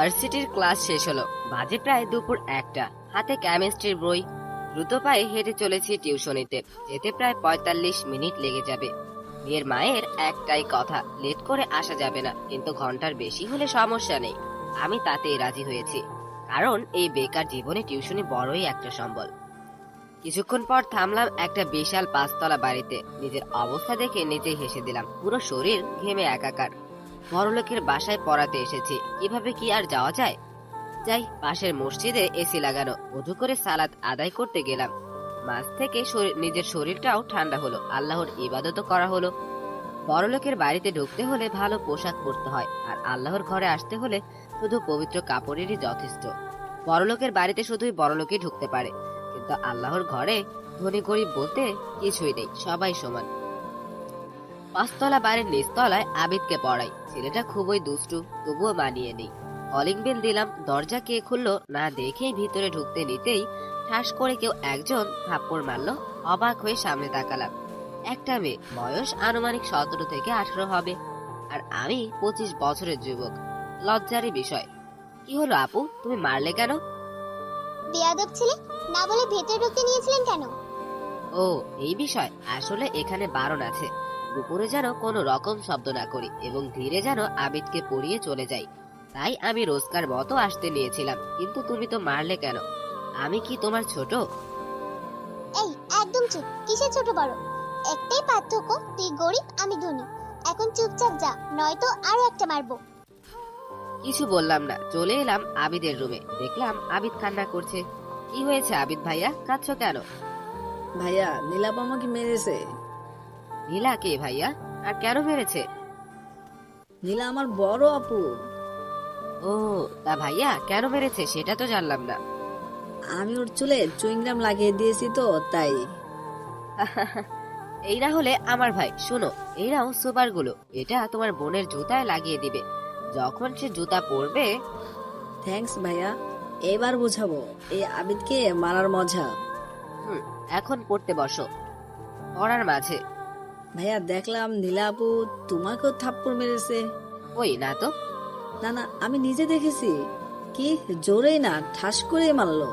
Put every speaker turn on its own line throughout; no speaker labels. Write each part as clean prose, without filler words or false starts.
ভার্সিটির ক্লাস শেষ হলো, বাজে প্রায় দুপুর একটা। হাতে কেমিস্ট্রির বই। দ্রুত পায়ে হেঁটে চলেছি টিউশনিতে। যেতে প্রায় ৪৫ মিনিট লেগে যাবে। মেয়ের মায়ের একটাই কথা, লেট করে আসা যাবে না, কিন্তু ঘন্টার বেশি হলে সমস্যা নেই। আমি তাতেই রাজি হয়েছি, কারণ এই বেকার জীবনে টিউশনি বড়ই একটা সম্বল। কিছুক্ষণ পর থামলাম একটা বিশাল ৫ তলা বাড়িতে। নিজের অবস্থা দেখে নিজেই হেসে দিলাম। পুরো শরীর ঘেমে একাকার। বড়লোকের বাসায় পড়াতে এসেছি, কিভাবে কি আর যাওয়া যায়। যাই, পাশের মসজিদে এসি লাগানো। ওযু করে সালাত আদায় করতে গেলাম। মাঝ থেকে নিজের শরীরটাও ঠান্ডা হলো, আল্লাহর ইবাদতও করা হলো। বড়লোকের বাড়িতে ঢুকতে হলে ভালো পোশাক পরতে হয়, আর আল্লাহর ঘরে আসতে হলে শুধু পবিত্র কাপড়েরই যথেষ্ট। বড়লোকের বাড়িতে শুধুই বড়লোকই ঢুকতে পারে, কিন্তু আল্লাহর ঘরে ধনী গরিব বলতে কিছুই নেই, সবাই সমান। ৫ তলা বাড়ির নিচতলায় আবিদকে পড়াই। ছেলেটা খুবই দুষ্টু, তবুও মানিয়ে নেই। কলিং বেল দিলাম, দরজা কে খুললো না দেখেই ভিতরে ঢুকতে নিতেই ঠাস করে কেউ একজন থাপ্পড় মারলো। অবাক হয়ে সামনে তাকালাম। একটা মেয়ে, বয়স আনুমানিক ১৭ থেকে ১৮ হবে, আর আমি ২৫ বছরের যুবক। লজ্জারই বিষয়। কি হলো আপু, তুমি মারলে কেন?
বেয়াদব ছেলে, না বলে ভেতরে ঢুকতে নিয়েছিলেন কেন?
ও, এই বিষয়। আসলে এখানে বারণ আছে, দুপুরে যেন কোনো রকম শব্দ না করি এবং ধীরে যেন আবিদকে পড়িয়ে চলে যাই। তাই আমি রোজকার মতো আসতে নিয়েছিলাম, কিন্তু তুমি তো মারলে কেন? আমি কি তোমার ছোট?
এই একদম চুপ, কিসের ছোট বড়? একটাই পার্থক্য, তুই গরিব আমি ধনী। এখন চুপচাপ যা, নয়তো আরো একটা মারবো।
কিছু বললাম না, চলে এলাম আবিদের রুমে। দেখলাম আবিদ কান্না করছে। কি হয়েছে আবিদ ভাইয়া, কাঁদছো কেন?
ভাইয়া, নীলাপ আমাকে মেরেছে।
নীলা কে ভাইয়া, আর কেন মেরেছে?
নীলা আমার বড় আপু।
ও, তা ভাইয়া কেন মেরেছে সেটা তো জানলাম না।
আমি ওর চুলে চুইংগাম লাগিয়ে দিয়েছি তো তাই।
এই না হলে আমার ভাই, শোনো, এই নাও সুপার গুলো। এটা তোমার বোনের জুতায় লাগিয়ে দিবে, যখন সে জুতা পরবে।
থ্যাঙ্কস ভাইয়া, এবার বুঝাবো এই আবিদকে মারার মজা।
হুম, এখন পড়তে বসো। পড়ার মাঝে
ভাইয়া, দেখলাম নীলা আপু তোমাকেও থাপ্পড় মেরেছে।
ওই না তো।
না না, আমি নিজে দেখেছি। কি জোরেই না, ঠাস করে মারলো।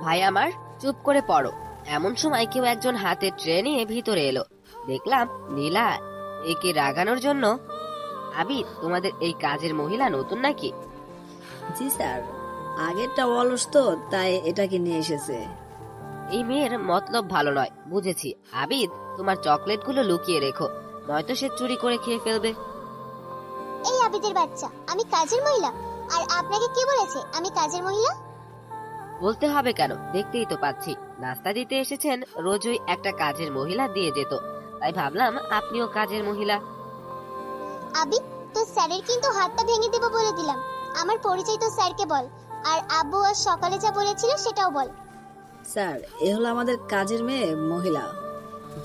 ভাই আমার, চুপ করে পড়ো। এমন সময় কেউ একজন হাতে ট্রে নিয়ে ভিতরে এলো। দেখলাম নীলা। একে রাগানোর জন্য। আবিদ, তোমাদের এই কাজের মহিলা নতুন নাকি?
জি স্যার, আগেরটা অলস তো তাই এটাকে নিয়ে এসেছে।
এই মেয়ের মতলব ভালো নয়, বুঝেছি। আবিদ, তোমার চকলেটগুলো লুকিয়ে রেখো, নয়তো সে চুরি করে খেয়ে ফেলবে।
এই আবিদের বাচ্চা, আমি কাজের মহিলা? আর আপনাকে কে বলেছে আমি কাজের মহিলা?
বলতে হবে কেন, দেখতেই তো পাচ্ছি। নাস্তা দিতে এসেছেন, রোজই একটা কাজের মহিলা দিয়ে যেত, তাই ভাবলাম আপনিও কাজের মহিলা।
আবিদ, তোর স্যারের কিন্তু হাতটা ভেঙে দেবো বলে দিলাম। আমার পরিচয় তো স্যারকে বল, আর আব্বু আজ সকালে যা বলেছিল সেটাও বল।
স্যার, এ হলো আমাদের কাজের মেয়ে মহিলা।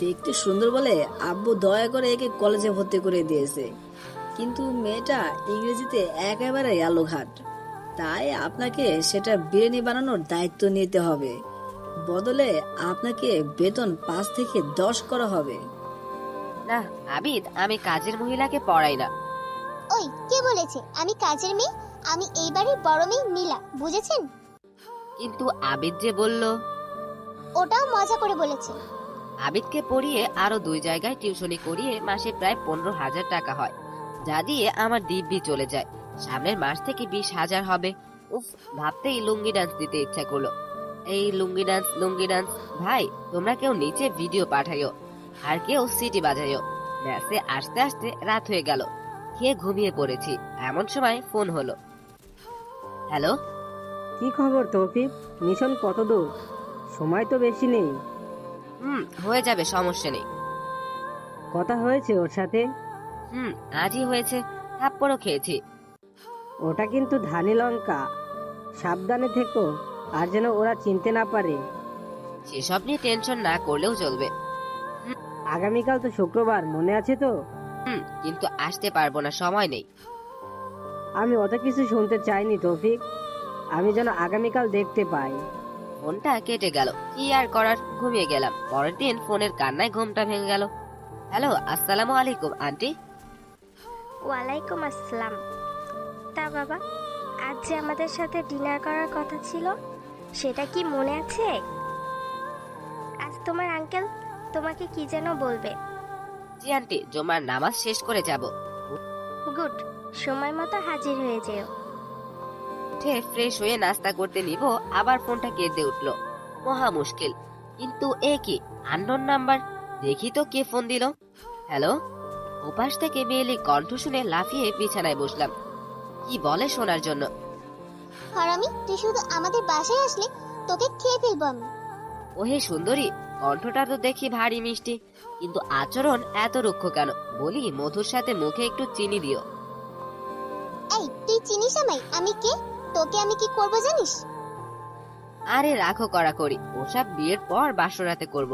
দেখতে সুন্দর বলে আব্বু দয়া করে একে কলেজে ভর্তি করে দিয়েছে, কিন্তু মেয়েটা ইংরেজিতে একেবারে আলুঘাট। তাই আপনাকে সেটা বিরিয়ানি বানানোর দায়িত্ব নিতে হবে। বদলে আপনাকে বেতন ৫ থেকে ১০ করা হবে।
না আবিদ, আমি কাজের মহিলাকে পড়াই না।
ওই, কে বলেছে আমি কাজের মেয়ে? আমি এই বাড়ির বড় মেয়ে নীলা, বুঝেছেন?
কিন্তু আবিদ যে বলল।
ওটাও মজা করে বলেছে।
আবিদকে পড়িয়ে আরো ২ জায়গায় টিউশনি করিয়ে মাসে প্রায় ১৫,০০০ টাকা হয়, যা দিয়ে আমার দিব্যি চলে যায়। সামনের মাস থেকে ২০,০০০ হবে। উফ, ভাবতেই লুঙ্গি ডান্স দিতে ইচ্ছা করলো। এই লুঙ্গি ডান্স, লুঙ্গি ডান্স। ভাই, তোমরা কেউ নিচে ভিডিও পাঠাইও, আর কেউ সিটি বাজাইও। ম্যাচে আসতে আসতে রাত হয়ে গেল, খেয়ে ঘুমিয়ে পড়েছি। এমন সময় ফোন হলো। হ্যালো।
কি খবর তৌফিক? মিশন কত দূর? সময় তো বেশি নেই।
হয়ে যাবে, সমস্যা নেই।
কথা হয়েছে ওর সাথে?
আজই হয়েছে, থাপ্পড়ও খেয়েছি।
ওটা কিন্তু ধানি লঙ্কা, সাবধানে থেকো, আর যেন ওরা চিনতে না পারে।
সেসব নিয়ে টেনশন না করলেও চলবে।
আগামীকাল তো শুক্রবার, মনে আছে তো?
কিন্তু আসতে পারবো না, সময় নেই।
আমি অত কিছু শুনতে চাইনি তৌফিক, আমি যেন আগামীকাল দেখতে পাই।
ফোনটা কেটে গেল। কি আর করার, ঘুমিয়ে গেলাম। পরের দিন ফোনের কান্নায় ঘুমটা ভেঙে গেল। হ্যালো, আসসালামু আলাইকুম আন্টি।
ওয়ালাইকুম আসসালাম। তা বাবা, যে আমাদের সাথে ডিনার করার কথা ছিল, সেটা কি মনে আছে? আজ তোমার আঙ্কেল তোমাকে কি যেন বলবে।
জি আন্টি, জুমার নামাজ শেষ করে যাব।
গুড, সময় মতো হাজির হয়ে যেও।
উঠে ফ্রেশ হয়ে নাস্তা করতে নিব, আবার ফোনটা কেঁদে উঠলো। মহা মুশকিল। কিন্তু এ কি আননোন নাম্বার? দেখি তো কে ফোন দিল। হ্যালো। ওপাশ থেকে মেয়েলি কণ্ঠ শুনে লাফিয়ে বিছানায় বসলাম। কি বলে শোনার জন্য।
হারামি, তুই শুধু আমাদের বাসায় আসলে তোকে খেয়ে ফেলবো আমি।
ওহে সুন্দরী, কণ্ঠটা তো দেখি ভারী মিষ্টি, কিন্তু আচরণ এত রুক্ষ কেন? বলি মধুর সাথে মুখে একটু চিনি দিও।
এই, তুই চিনিস আমায়? আমি কে? তোকে আমি কি করব জানিস?
আরে রাখো কড়াকড়ি, ওসব বিয়ের পর বাসরাতে করব।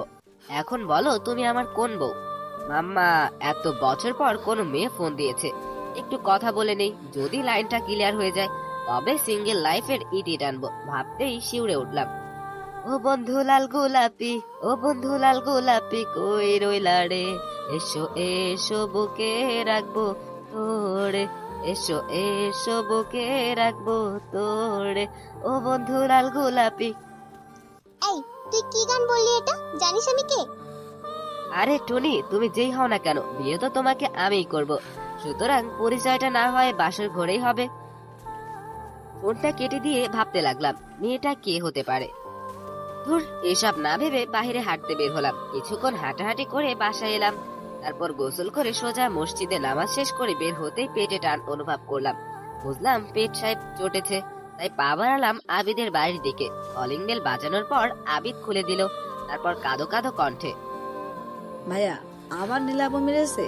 এখন বলো তুমি আমার কোন বউ? মাম্মা, এত বছর পর কোনো মেয়ে ফোন দিয়েছে, একটু কথা বলে নেই। যদি লাইনটা ক্লিয়ার হয়ে যায় তবে সিঙ্গেল লাইফের ইতি টানবো ভাবতেই শিউরে উঠলাম। ও বন্ধু লাল গোলাপি, ও বন্ধু লাল গোলাপি, কই রইলা রে? এসো এসো বুকে রাখবো তোরে, এসো এসো বুকে রাখবো তোরে, ও বন্ধু লাল গোলাপি।
এই, তুই কি গান বললি এটা? জানিস আমি কে?
আরে টুনি, তুমি যেই হও না কেন, বিয়ে তো তোমাকে আমিই করব, সুতরাং পরিচয়টা না হয় বাসর ঘরেই হবে। ফোনটা কেটে দিয়ে ভাবতে লাগলাম মেয়েটা কে হতে পারে। ধুর, এসব না ভেবে বাইরে হাঁটতে বের হলাম। কিছুক্ষণ হাঁটাহাঁটি করে বাসায় এলাম। তারপর গোসল করে সোজা মসজিদে নামাজ শেষ করে বের হতেই পেটে টান অনুভব করলাম। বুঝলাম পেট সাহেব চটেছে, তাই পা বাড়ালাম আবিদের বাড়ির দিকে। কলিং বেল বাজানোর পর আবিদ খুলে দিল, তারপর কাঁদো কাঁদো কণ্ঠে,
ভাইয়া, আবার নীলাপু মেরেছে?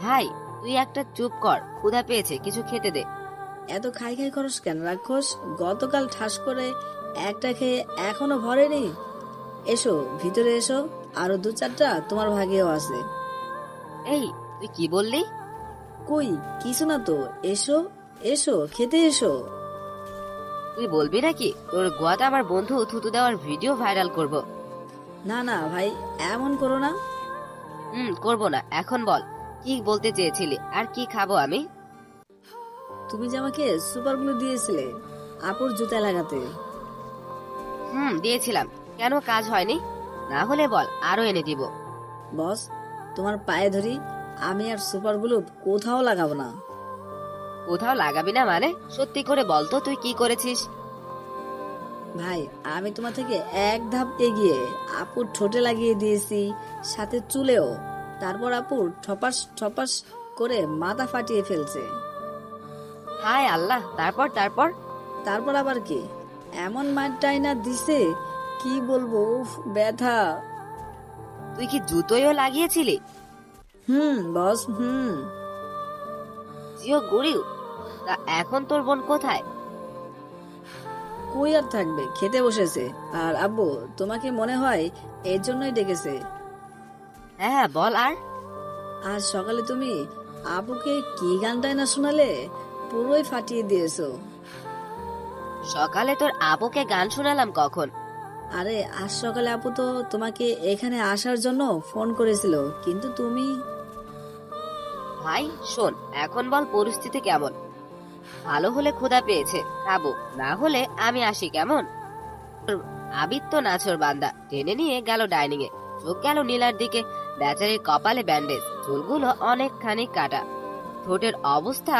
ভাই তুই একটা চুপ কর, ক্ষুধা পেয়েছে, কিছু খেতে দে।
এত খাই খাই খরচ কেন রাক্ষস? গতকাল ঠাস করে একটা খেয়ে এখনো ভরেনি। এসো ভিতরে এসো, আরো 2-4টা তোমার ভাগেও আছে।
এই তুই কি বললি?
কই কিছু না তো, এসো এসো খেতে এসো।
তুই বলবি নাকি তোর গোয়াতে আমার বন্ধু থুতু দেওয়ার ভিডিও ভাইরাল করব?
না না ভাই, এমন করো না।
করবো না। এখন বল কি বলতে চেয়েছিলি, আর কি খাবো আমি?
তুমি যে আমাকে সুপার গ্লু দিয়েছিলে আপুর জুতা লাগাতে।
দিয়েছিলাম। কেন, কাজ হয়নি? না হলে বল, আরো এনে দিব।
বস, তোমার পায়ে ধরি, আমি আর সুপার গ্লু কোথাও লাগাবো না।
কোথাও লাগাবি না মানে? সত্যি করে বল তো তুই কি করেছিস?
ভাই, আমি তোমার থেকে এক ধাপ এগিয়ে আপুর ঠোঁটে লাগিয়ে দিয়েছি, সাথে চুলেও। তারপর আপুর ঠপাস ঠপাস করে মাথা ফাটিয়ে ফেলছে।
হায় আল্লাহ, তারপর তারপর
তারপর আবার কি এমন মারটাই না দিছে, কি বলবো, উফ ব্যথা।
তুই কি জুতোইও লাগিয়েছিলি?
বস।
জিও গুড়িও। তা এখন তোর বোন কোথায়?
কই আর থাকবে, খেতে বসেছে। আর আব্বু তোমাকে মনে হয় এর জন্যই ডেকেছে।
হ্যাঁ বল। আর
আর সকালে তুমি আপুকে কি গানটাই না শোনালে, পুরোই ফাটিয়ে দিয়েছো।
সকালে তোর আপুকে গান শোনালাম কখন?
আরে আজ সকালে আপু তো তোমাকে এখানে আসার জন্য ফোন করেছিল, কিন্তু তুমি।
ভাই শোন, এখন বল পরিস্থিতি কেমন? ভালো হলে ক্ষুধা পেয়েছে খাবো, না হলে আমি আসি কেমন? আবিদ তো নাছর বান্দা, টেনে নিয়ে গেল ডাইনিং এ। চোখ গেল নীলার দিকে। বেচারির কপালে ব্যান্ডেজ, চুলগুলো অনেকখানি কাটা। ঠোঁটের অবস্থা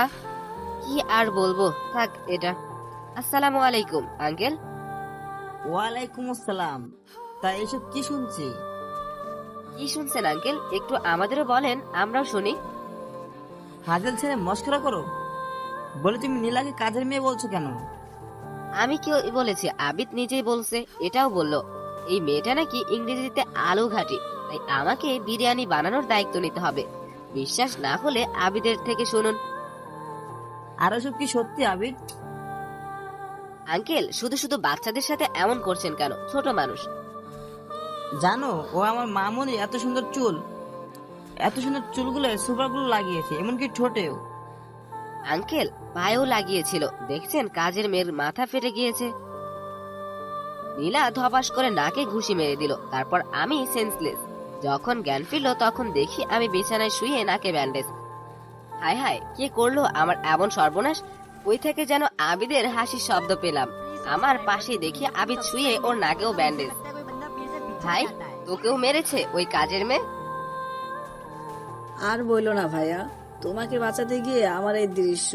কি আর বলবো, থাক এটা। আসসালামু আলাইকুম আঙ্কেল।
ওয়ালাইকুম আসসালাম। তা এসব কি শুনছি?
কি শুনছেন আঙ্কেল, একটু আমাদেরও বলেন, আমরাও শুনি।
ফাজল ছেলে মস্করা করো বলে তুমি নীলাকে কাজের মেয়ে বলছো কেন?
আমি কি বলেছি? আবিদ নিজেই বলছে, এটাও বলল এই মেয়েটা নাকি ইংরেজিতে আলু ঘাটি, তাই আমাকে বিরিয়ানি বানানোর দায়িত্ব নিতে হবে। বিশ্বাস না হলে আবিদের থেকে শুনুন।
আর সব কি সত্যি আবিদ?
আঙ্কেল, শুধু শুধু বাচ্চাদের সাথে এমন করছেন কেন? ছোট মানুষ।
জানো ও আমার মামুনি এত সুন্দর চুলগুলো সুপারগুলো লাগিয়েছে, এমনকি ঠোঁটেও।
আঙ্কেল, পায়েও লাগিয়েছিল, দেখছেন কাজের মেয়ের মাথা ফেটে গিয়েছে। নীলা ধপাস করে নাকে ঘুষি মেরে দিল, তারপর আমি সেন্সলেস। যখন জ্ঞান ফিরল তখন দেখি আমি বিছানায় শুয়ে নাকে ব্যান্ডেজ। হায় হায়, কে করলো আমার এমন সর্বনাশ? ওই থেকে যেন আবিদের হাসির শব্দ পেলাম। আমার পাশে দেখি আবিদ শুয়ে, ওর নাকেও ব্যান্ডেজ। ভাই, তোকেও মেরেছে ওই কাজের মেয়ে?
আর বইলো না ভাইয়া, তোমাকে বাঁচাতে গিয়ে আমার এই দৃশ্য।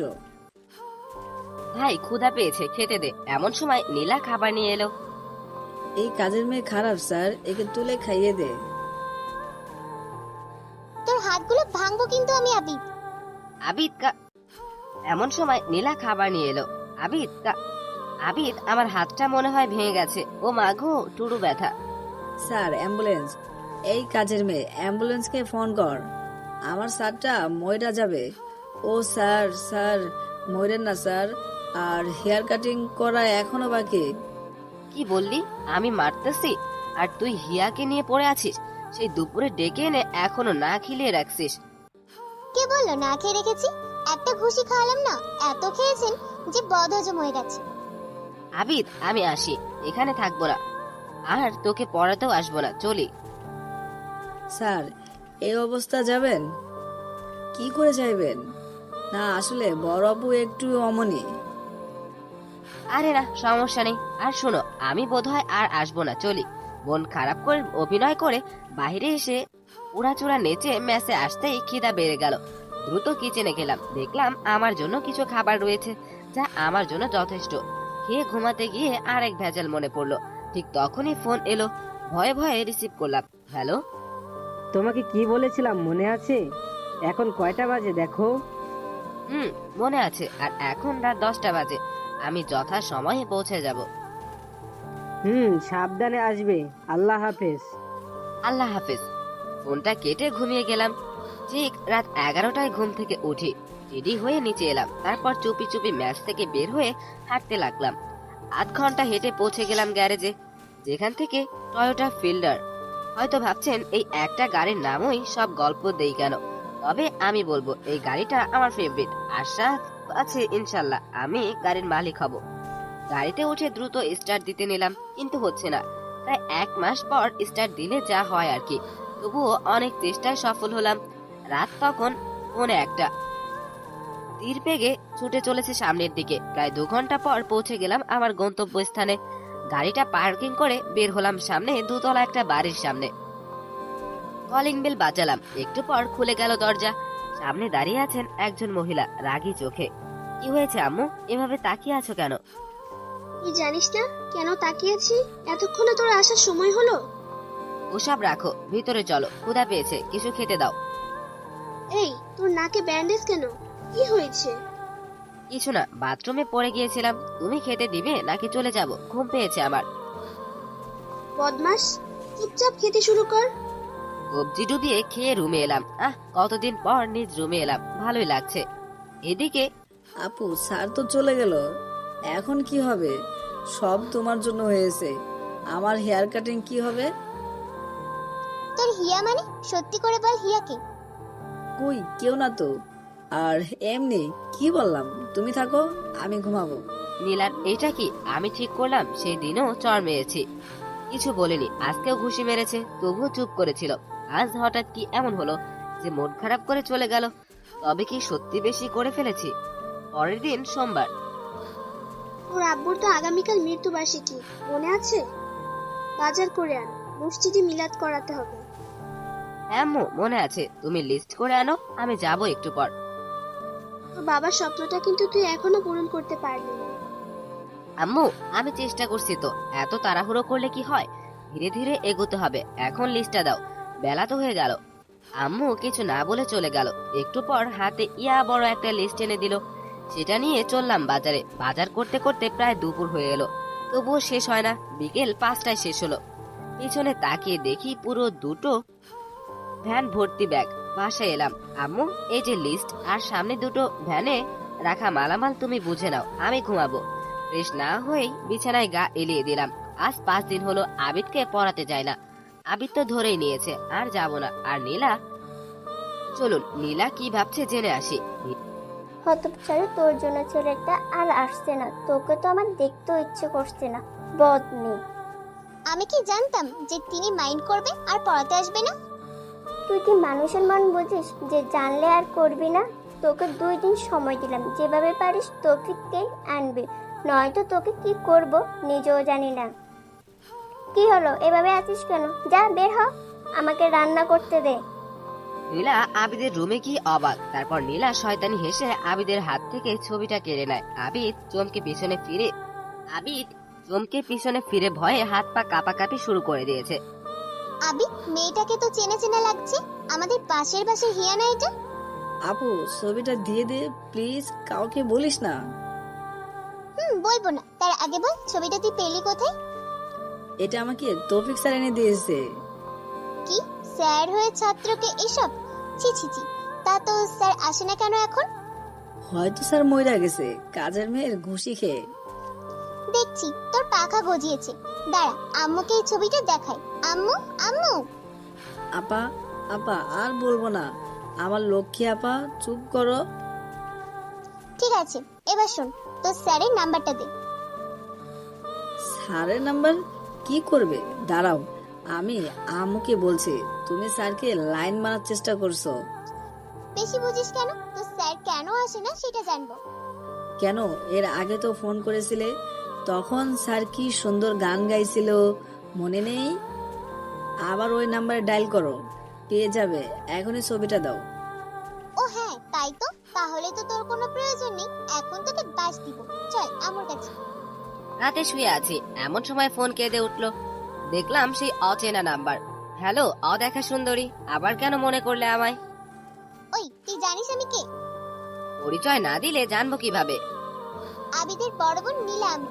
ভাই, ক্ষুধা পেয়েছে, খেতে দে। এমন সময় নীলা খাবার নিয়ে এলো।
এই কাজের মেয়ে খারাপ স্যার, একে তুলে খাইয়ে দে।
তোর হাতগুলো ভাঙবো কিন্তু আমি, আবিদ।
আবিদ এমন সময় নীলা খাবার নিয়ে এলো। আবিদ, আমার হাতটা মনে হয় ভেঙে গেছে। ও মা গো, টুরু ব্যথা।
Sir, ambulance. এই কাজের মেয়ে, অ্যাম্বুলেন্সকে ফোন কর। আমার স্যারটা ময়রা যাবে। ও স্যার, স্যার ময়রেন না স্যার, আর হেয়ার কাটিং করা এখনো বাকি।
কি বললি? আমি মারতেছি আর তুই হিয়াকে নিয়ে পড়ে আছিস? সেই দুপুরে ডেকে এনে এখনো না খিলিয়ে রাখছিস।
কে বললো না খেয়ে রেখেছি? একটা ঘুষি খাওয়ালাম না, এত খেয়েছেন যে বদহজম হয়ে গেছে।
আবিদ, আমি আসি, এখানে থাকবো না, আর তোকে পড়াতেও আসবো না, চলি।
স্যার, এই অবস্থা যাবেন? কি করে যাইবেন? না আসলে বড় আপু একটু অমনি।
আরে না, সমস্যা নেই। আর শোনো, আমি বোধহয় আর আসবো না, চলি। মন খারাপ করে অভিনয় করে বাইরে এসে উড়াচুড়া নেচে ম্যাচে আসতেই খিদা বেড়ে গেল। দ্রুত কিচেনে গেলাম, দেখলাম আমার জন্য কিছু খাবার রয়েছে, যা আমার জন্য যথেষ্ট। খেয়ে ঘুমাতে গিয়ে আরেক ভেজাল মনে পড়লো। ঠিক তখনই ফোন এলো। ভয়ে ভয়ে রিসিভ করলাম। হ্যালো।
তোমাকে কি বলেছিলাম মনে আছে? এখন কয়টা বাজে দেখো।
মনে আছে। আর এখন রাত 10টা বাজে। আমি যথা সময়ে পৌঁছে যাব।
সাবধানে আসবে। আল্লাহ হাফেজ।
আল্লাহ হাফেজ। ফোনটা কেটে ঘুমিয়ে গেলাম। ঠিক রাত 11টায় ঘুম থেকে উঠি, রেডি হয়ে নিচে এলাম। তারপর চুপি চুপি ম্যাচ থেকে বের হয়ে হাঁটতে লাগলাম। আধ ঘন্টা হেঁটে পৌঁছে গেলাম গ্যারেজে, যেখান থেকে টয়োটা ফিল্ডার। হয়তো ভাবছেন এই একটা গাড়ির নামই সব গল্প দেই কেন, তবে আমি বলবো এই গাড়িটা আমার ফেভারিট। আশা আছে ইনশাল্লাহ আমি গাড়ির মালিক হব। গাড়িতে উঠে দ্রুত স্টার্ট দিতে নিলাম, কিন্তু হচ্ছে না। প্রায় 1 মাস পর স্টার্ট দিলে যা হয় আর কি। তবুও অনেক চেষ্টায় সফল হলাম। রাত তখন 1:45। তীর বেগে ছুটে চলেছে সামনের দিকে। প্রায় 2 ঘন্টা পর পৌঁছে গেলাম আমার গন্তব্যস্থানে। গাড়িটা পার্কিং করে বের হলাম সামনে দোতলা একটা বাড়ির সামনে। কলিং বেল বাজালাম, একটু পর খুলে গেল দরজা। সামনে দাঁড়িয়ে আছেন একজন মহিলা, রাগী চোখে। কি হয়েছে আম্মু, এভাবে তাকিয়ে আছো কেন?
তুই জানিস না কেন তাকিয়েছি? এতক্ষণে তোর আসার সময় হলো?
ওসব রাখো, ভিতরে চলো, ক্ষুধা পেয়েছে, কিছু খেতে দাও।
এই, তোর নাকে ব্যান্ডেজ কেন? কি হয়েছে?
কিছু না, বাথরুমে পড়ে গিয়েছিলাম। তুমি খেতে দিবে নাকি চলে যাব? ঘুম পেয়েছে আমার।
বদমাস, চুপচাপ খেতে শুরু কর।
কবজি ডুবিয়ে খেয়ে রুমে এলাম। কতদিন পর নিজ রুমে এলাম, ভালোই লাগছে। এদিকে
আপু, স্যার তো চলে গেল, এখন কি হবে? সব তোমার জন্য হয়েছে। আমার হেয়ার কাটিং কি হবে?
তোর হিয়া মানে? সত্যি করে বল, হিয়াকে?
কই, কেউ না তো। আর এমনি কি বললাম, তুমি থাকো, আমি ঘুমাবো।
নীলার এটা কি আমি ঠিক করলাম? সেই দিনও চর মেরেছি, কিছু বলিনি। আজকেও ঘুষি মেরেছে, তবুও চুপ করেছিল। আজ হঠাৎ কি এমন হলো যে মন খারাপ করে চলে গেল? তবে কি সত্যি বেশি করে ফেলেছি? পরের দিন সোমবার।
তোর আব্বুর তো আগামীকাল মৃত্যুবার্ষিকী, মনে আছে? বাজার করে আন, মসজিদে মিলাদ করাতে হবে।
হ্যাঁ আম্মু, মনে আছে। তুমি লিস্ট করে আনো, আমি যাব একটু পর।
তোর বাবার স্বপ্নটা কিন্তু তুই এখনো পূরণ করতে পারলি না।
আম্মু, আমি চেষ্টা করছি তো, এত তাড়াহুড়ো করলে কি হয়? ধীরে ধীরে এগোতে হবে। এখন লিস্টটা দাও, বেলা তো হয়ে গেল। আম্মু কিছু না বলে চলে গেল। একটু পর হাতে ইয়া বড় একটা লিস্ট এনে দিল। সেটা নিয়ে চললাম বাজারে। বাজার করতে করতে প্রায় দুপুর হয়ে এলো, তবুও শেষ হয় না। বিকেল 5টায় শেষ হলো। পিছনে তাকিয়ে দেখি পুরো 2টো ভ্যান ভর্তি ব্যাগ। বাসায় এলাম। আম্মু, এই যে লিস্ট, আর সামনে 2টো ভ্যানে রাখা মালামাল তুমি বুঝে নাও, আমি ঘুমাবো। ফ্রেশ না হয়েই বিছানায় গা এলিয়ে দিলাম। আজ 5 দিন হলো আবিদকে পড়াতে যায় না। আবিদ তো ধরেই নিয়েছে, আর যাব না। আর নীলা, চলুন নীলা কি ভাবছে জেনে আসি।
হতচ্ছাড়া, তোর জন্য ছেলেটা আর আসছে না। তোকে তো আমার দেখতেও ইচ্ছে করছে না, বদনি।
আমি কি জানতাম যে তিনি মাইন্ড করবে আর পড়াতে আসবে না?
তুই কি মানুষের মন বুঝিস যে জানলে আর করবি না? তোকে 2 দিন সময় দিলাম, যেভাবে পারিস তৌফিককে আনবি, নয়তো তোকে কি করব নিজেও জানি না। কি হলো, এভাবে আছিস কেন? যা বের হ, আমাকে রান্না করতে দে।
নীলা আবিদের রুমে গিয়ে অবাক। তারপর নীলা শয়তানি হেসে আবিদের হাত থেকে ছবিটা কেড়ে নেয়। আবিদ চমকে পিছনে ফিরে ভয়ে হাত পা কাঁপাকাঁপি শুরু করে দিয়েছে।
আবি, মেয়েটাকে তো চেনা চেনা লাগছে। আমাদের পাশের বাসার হিয়া না এটা?
আপু ছবিটা দিয়ে দে প্লিজ, কাউকে বলিস না।
বলবো না। তার আগে বল, ছবিটা তুই পেলি কোথায়?
এটা আমাকে তৌফিক স্যার এনে দিয়েছে।
কি, স্যার হয়ে ছাত্রকে এসব? ছি ছি ছি। তা তো স্যার আসে না কেন এখন?
হয়তো স্যার মইরা গেছে কাজের মেয়ের ঘুষি খেয়ে।
দেখছি তোর পাখা গজিয়েছে। দাঁড়া, আম্মুকে এই ছবিটা দেখাই। আম্মু, আম্মু।
আপা আপা আর বলবো না, আমার লক্ষ্মী আপা চুপ করো।
ঠিক আছে, এবার শোন, তোর স্যারের নাম্বারটা দে।
স্যারের নাম্বার কি করবে? দাঁড়াও, আমি আম্মুকে বলছি তুমি স্যারকে লাইন মারার চেষ্টা করছো।
বেশি বুঝিস কেন? তোর স্যার কেন আসে না সেটা জানবো।
কেন, এর আগে তো ফোন করেছিলে, তখন স্যার কি সুন্দর গান গাইছিল, মনে নেই? আবার ওই নাম্বারে ডায়াল করো, পেয়ে যাবে। এখনই ছবিটা দাও।
ও হ্যাঁ, তাই তো। তাহলে তো তোর কোনো প্রয়োজন নেই, এখন তোকে বাস দিব। চল আমার কাছে।
রাতে শুয়ে আছি, এমন সময় ফোন কেঁদে উঠলো। দেখলাম সেই অচেনা নাম্বার। হ্যালো অদেখা সুন্দরী, আবার কেন মনে করলে আমায়?
ওই, তুই জানিস আমি কে?
পরিচয় না দিলে জানবো কিভাবে?
আবিদের বড় বোন নীলা আমি।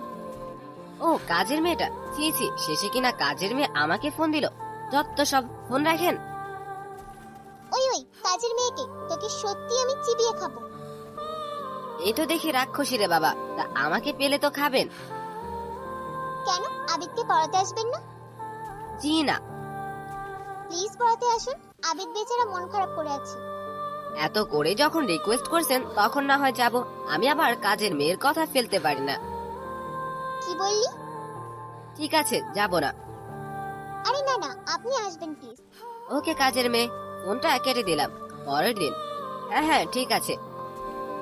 ও কাজের মেয়েটা? ছি ছি, শেষে কিনা কাজের মেয়ে আমাকে ফোন দিল। যত সব, ফোন রাখেন।
ওই ওই কাজের মেয়েকে তোকে সত্যি আমি চিবিয়ে খাবো।
এই তো দেখি রাক্ষসী রে বাবা, তা আমাকে পেলে তো খাবেন।
কেন, আবিদকে পড়াতে আসবেন না?
জি না।
প্লিজ পড়াতে আসুন, আবিদ বেচারা মন খারাপ করে আছে।
এত করে যখন রিকোয়েস্ট করছেন তখন না হয় যাব। আমি আবার কাজের মেয়ের কথা ফেলতে পারি না।
কি বললি?
ঠিক আছে, যাব না।
আরে না না, আপনি আসবেন প্লিজ।
ওকে কাজের মেয়ে, ফোনটা কেটে দিলাম। পরের দিন। হ্যাঁ হ্যাঁ ঠিক আছে।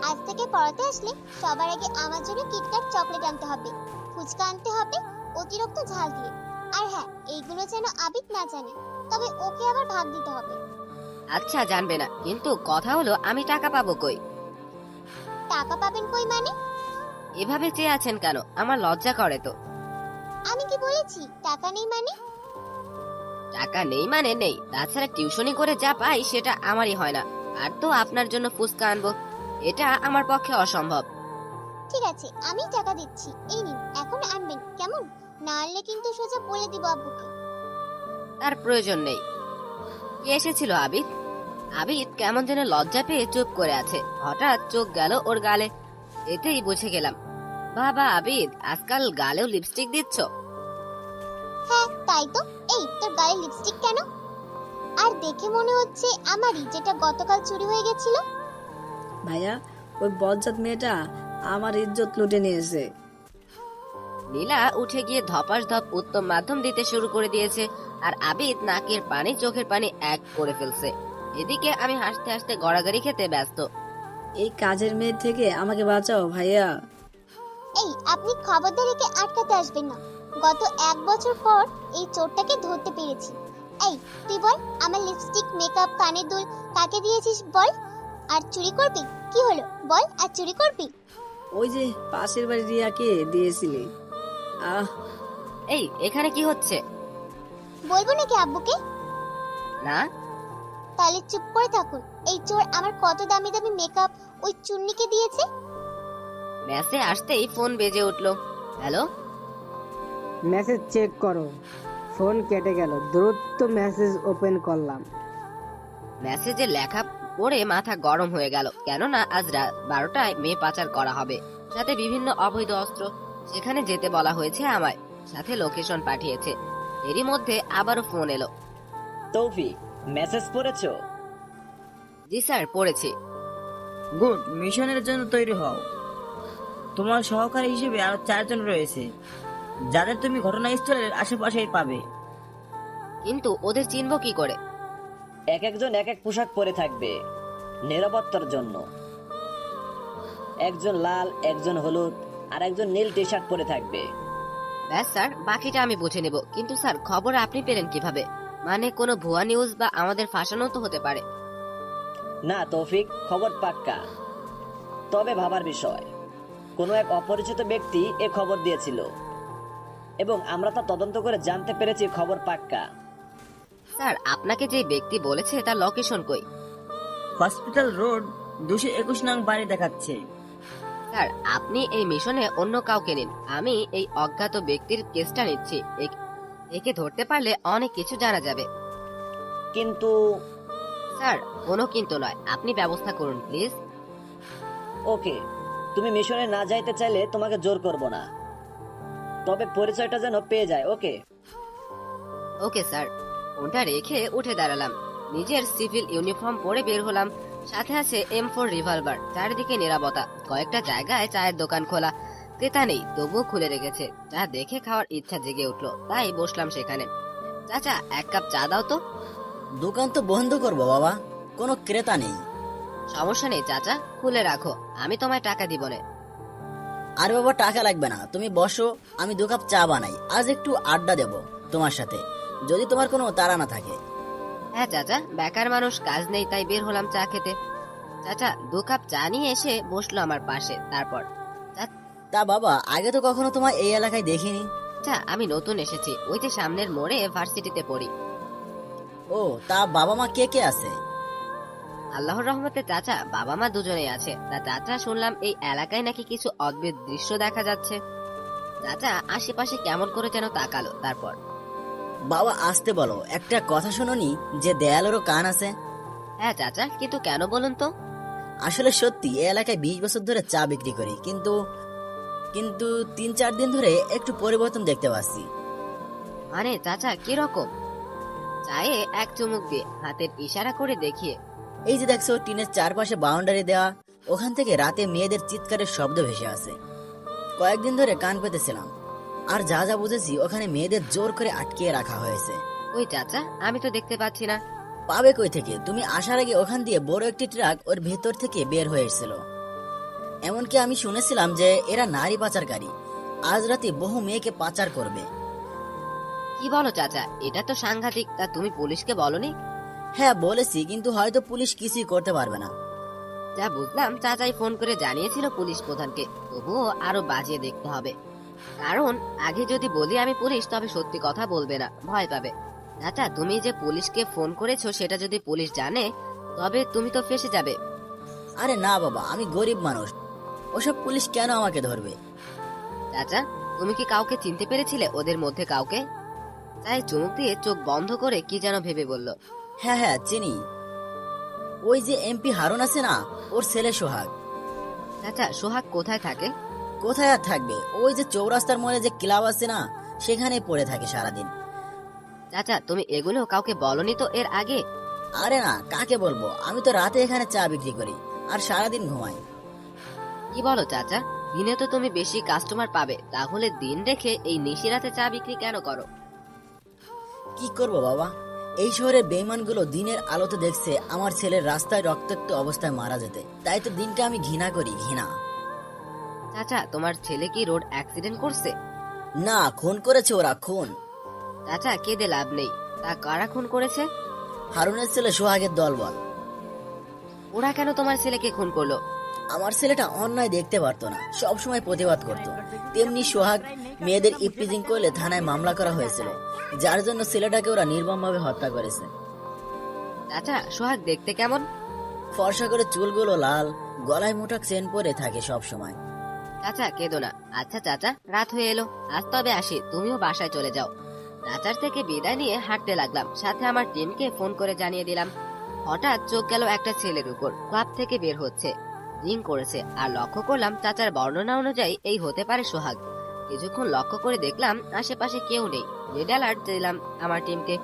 আজ থেকে পড়াতে আসলে সবার আগে আমার জন্য কিটক্যাট চকলেট আনতে হবে, ফুচকা আনতে হবে অতিরিক্ত ঝাল দিয়ে। আর হ্যাঁ, এইগুলো যেন আবিদ না জানে, তবে ওকে আবার ভাগ দিতে হবে।
আচ্ছা জানবে না, কিন্তু কথা হলো আমি টাকা পাবো কই?
টাকা পাবেন কই মানে?
এভাবে চেয়ে আছেন কেন? আমার লজ্জা করে তো।
আমি কি বলেছি টাকা নেই মানে?
টাকা নেই মানে নেই, তাছাড়া টিউশনি করে যা পাই সেটা আমারই হয় না। আর তো আপনার জন্য ফুচকা আনবো, এটা আমার পক্ষে অসম্ভব।
ঠিক আছে, আমি টাকা দিচ্ছি, এই নিন, এখন আনবেন কেমন? না আনলে কিন্তু সোজা বলে দিব আব্বুকে।
তার প্রয়োজন নেই। কে এসেছিল? আবিদ। আবিদ কেমন যেন লজ্জা পেয়ে চুপ করে আছে। হঠাৎ চোখ গেল ওর গালে, এতেই বুঝে গেলাম। বাবা আবিদ, আজকাল গালেও লিপস্টিক দিচ্ছ?
হ্যাঁ তাই তো। এই, তোর গায়ে লিপস্টিক কেন? আর দেখে মনে হচ্ছে আমারই, যেটা গতকাল চুরি হয়ে গেছিল।
ভাইয়া, ওই বজ্জাত মেয়েটা আমার ইজ্জত লুটে নিয়েছে।
নীলা উঠে গিয়ে ধপাস ধপ উত্তম মাধ্যম দিতে শুরু করে দিয়েছে। আর আবিদ নাকের পানি চোখের পানি এক করে ফেলছে। এদিকে আমি হাসতে হাসতে গড়াগড়ি খেতে ব্যস্ত।
এই কাজের মেয়ে থেকে আমাকে বাঁচাও ভাইয়া।
এই, আপনি খবরদার একে আটকাতে আসবেন না। গত 1 বছর পর এই চোরটাকে ধরতে পেরেছি। এই, তুই বল, আমার লিপস্টিক, মেকআপ, কানের দুল কাকে দিয়েছিস বল? আর চুরি করবি? কি হলো বল, আর চুরি করবি?
ওই যে পাশের বাড়ি রিয়াকে দিয়েছিলি। আহ,
এই এখানে কি হচ্ছে?
বলবো নাকি আব্বুকে?
না।
তাহলে চুপ করে থাকুন। এই চোর আমার কত দামি দামি মেকআপ ওই চুন্নিকে দিয়েছে।
মেসে আসতেই ফোন বেজে উঠলো। হ্যালো।
মেসেজ চেক করো। ফোন কেটে গেল, দ্রুত মেসেজ ওপেন করলাম।
মেসেজে লেখা পড়ে মাথা গরম হয়ে গেল, কেননা আজ রাত 12টায় মেয়ে পাচার করা হবে, সাথে বিভিন্ন অবৈধ অস্ত্র। সেখানে যেতে বলা হয়েছে আমায়, সাথে লোকেশন পাঠিয়েছে। এরই মধ্যে আবারও ফোন এলো।
তৌফিক, মেসেজ পড়েছো?
জি স্যার, পড়েছি।
গুড, মিশনের জন্য তৈরি হও। তোমার সহকারী হিসেবে আরো 4 জন রয়েছে, যাদের তুমি ঘটনাস্থলের আশেপাশেই পাবে।
কিন্তু ওদের চিনবো কি করে?
এক একজন এক এক পোশাক পরে থাকবে, নিরাপত্তার জন্য। একজন লাল, একজন হলুদ, আর একজন নীল টি শার্ট পরে থাকবে।
ব্যাস স্যার, বাকিটা আমি বুঝে নেব। কিন্তু স্যার, খবর আপনি পেলেন কিভাবে? মানে কোনো ভুয়া নিউজ বা আমাদের ফাঁসানো তো হতে পারে।
না তৌফিক, খবর পাক্কা। তবে ভাবার বিষয়, কোনো এক অপরিচিত ব্যক্তি এ খবর দিয়েছিল এবং আমরা তা তদন্ত করে জানতে পেরেছি খবর পাক্কা।
স্যার, আপনাকে যে ব্যক্তি বলেছে তার লোকেশন কই?
হসপিটাল রোড 221 নং বাড়ি দেখাচ্ছে।
স্যার, আপনি এই মিশনে অন্য কাউকে নিন, আমি এই অজ্ঞাত ব্যক্তির কেসটা নিচ্ছি। একে ধরতে পারলে অনেক কিছু জানা যাবে।
কিন্তু
স্যার, কোনো কিন্তু নয়, আপনি ব্যবস্থা করুন প্লিজ।
ওকে, তুমি মিশনে না যাইতে চাইলে তোমাকে জোর করব না, তবে পরিচয়টা যেন পেয়ে যায়। ওকে
ওকে স্যার। ফোনটা রেখে উঠে দাঁড়ালাম, নিজের সিভিল ইউনিফর্ম পরে বের হলাম। সাথে আছে M4 রিভলভার। চারিদিকে নিরাপত্তা, কয়েকটা জায়গায় চায়ের দোকান খোলা, ক্রেতা নেই, তবুও খুলে রেখেছে। চা দেখে খাওয়ার ইচ্ছা জেগে উঠলো, তাই বসলাম সেখানে। চাচা, এক কাপ চা দাও তো।
দোকান তো বন্ধ করবো বাবা, কোনো ক্রেতা নেই।
সমস্যা নেই চাচা, খুলে রাখো, আমি তোমায় টাকা দিব না।
আরে বাবা, টাকা লাগবে না, তুমি বসো, আমি 2 কাপ চা বানাই। আজ একটু আড্ডা দেব তোমার সাথে, যদি তোমার কোনো তাড়া না থাকে।
হ্যাঁ চাচা, বেকার মানুষ, কাজ নেই, তাই বের হলাম চা খেতে। চাচা 2 কাপ চা নিয়ে এসে বসলো আমার পাশে। তারপর,
তা বাবা, আগে তো কখনো তোমার এই এলাকায় দেখিনি।
চাচা, আমি নতুন এসেছি, ওই যে সামনের মোড়ে ভার্সিটিতে পড়ি।
ও, তা বাবা মা কে কে আছে?
আল্লাহর রহমতে চাচা বাবা মা দুজনেই আছে। তা চাচা, শুনলাম এই এলাকায় নাকি কিছু অদ্ভুত দৃশ্য দেখা যাচ্ছে। চাচা আশেপাশে কেমন করে যেন তাকালো। তারপর,
বাবা আসতে বলো, একটা কথা শোনোনি যে দেয়ালেরও কান আছে?
হ্যাঁ চাচা, কিন্তু কেন বলুন তো?
আসলে সত্যি এই এলাকায় 20 বছর ধরে চা বিক্রি করি, কিন্তু কিন্তু 3-4 দিন ধরে একটু পরিবর্তন দেখতে পাচ্ছি।
মানে চাচা, কিরকম? চায়ে এক চুমুক দিয়ে হাতের ইশারা করে দেখিয়ে,
এই যে দেখছো টিনের চারপাশে বাউন্ডারি দেওয়া, ওখান থেকে রাতে মেয়েদের চিৎকারের শব্দ ভেসে আসে। কয়েকদিন ধরে কান পেতেছিলাম, আর যা যা বুঝেছি ওখানে মেয়েদের জোর করে আটকিয়ে রাখা হয়েছে।
ওই চাচা, আমি তো দেখতে পাচ্ছি না।
পাবে কই থেকে? তুমি আসার আগে ওখান দিয়ে বড় একটি ট্রাক ওর ভেতর থেকে বের হয়ে এসেছিল। এমনকি আমি শুনেছিলাম যে এরা নারী পাচারকারী, আজ রাতে বহু মেয়েকে পাচার করবে।
কি বলো চাচা, এটা তো সাংঘাতিক। তা তুমি পুলিশকে বলনি?
হ্যাঁ বলেছি, কিন্তু হয়তো পুলিশ কিছুই করতে পারবে না।
যা বুঝলাম, চাচাই ফোন করে জানিয়েছিল পুলিশ প্রধানকে। তবুও আরো বাজিয়ে দেখতে হবে, কারণ আগে যদি বলি আমি পুলিশ, তবে সত্যি কথা বলবে না, ভয় পাবে। চাচা, তুমি যে পুলিশকে ফোন করেছো, সেটা যদি পুলিশ জানে, তবে তুমি তো ফেঁসে যাবে।
আরে না বাবা, আমি গরিব মানুষ, ওসব পুলিশ কেন আমাকে ধরবে?
চাচা, তুমি কি কাউকে চিনতে পেরেছিলে ওদের মধ্যে কাউকে? চাই চুমুক দিয়ে চোখ বন্ধ করে কি যেন ভেবে বলল।
হ্যাঁ হ্যাঁ চিনি, ওই যে এমপি হারুন আছে না, ওর ছেলে সোহাগ।
চাচা, সোহাগ কোথায় থাকে?
কোথায় আর থাকবে, ওই যে চৌরাস্তার মোড়ে যে ক্লাব আছে না, সেখানেই পড়ে থাকে সারাদিন।
চাচা, তুমি এগুলো কাউকে বলনি তো এর আগে?
আরে না, কাকে বলবো, আমি তো রাতে এখানে চা বিক্রি করি আর সারাদিন ঘুমাই।
কি বলো চাচা, দিনে তো তুমি বেশি কাস্টমার পাবে, তাহলে দিন রেখে এই নিশিরাতে চা বিক্রি কেন করো?
কি করব বাবা, এই শহরের বেইমানগুলো দিনের আলোতে দেখছে আমার ছেলের রাস্তায় রক্তাক্ত অবস্থায় মারা যেতে, তাই তো দিনকে আমি ঘৃণা করি, ঘৃণা।
চাচা, তোমার ছেলে কি রোড অ্যাক্সিডেন্ট করছে?
না, খুন করেছে ওরা, খুন।
চাচা, কেঁদে লাভ নেই। তা কারা খুন করেছে?
হারুনের ছেলে সোহাগের দলবল।
ওরা কেন তোমার ছেলেকে খুন করলো?
আমার ছেলেটা অন্যায় দেখতে পারতো না, সব সময় প্রতিবাদ করত। তেমনি সোহাগ মেয়েদের ইপটিজিং করলে থানায় মামলা করা হয়েছিল, যার জন্য ছেলেটাকে ওরা নির্মমভাবে হত্যা করেছে।
চাচা, সোহাগ দেখতে কেমন?
ফর্সা করে চুলগুলো লাল, গলায় মোটা চেন পরে থাকে সব সময়।
চাচা, কেঁদো না। আচ্ছা চাচা, রাত হয়ে এলো, আজ তবে আসি, তুমিও বাসায় চলে যাও। চাচার থেকে বিদায় নিয়ে হাঁটতে লাগলাম, সাথে আমার টিমকে ফোন করে জানিয়ে দিলাম। হঠাৎ চোখ গেল একটা ছেলের উপর, ক্লাব থেকে বের হচ্ছে, রিং করেছে, আর লক্ষ্য করলাম চাচার বর্ণনা অনুযায়ী এই হতে পারে সোহাগ। কিছুক্ষণ লক্ষ্য করে দেখলাম আশেপাশে কেউ নেই। রেড অ্যালার্ট দিলাম আমার টিমকে।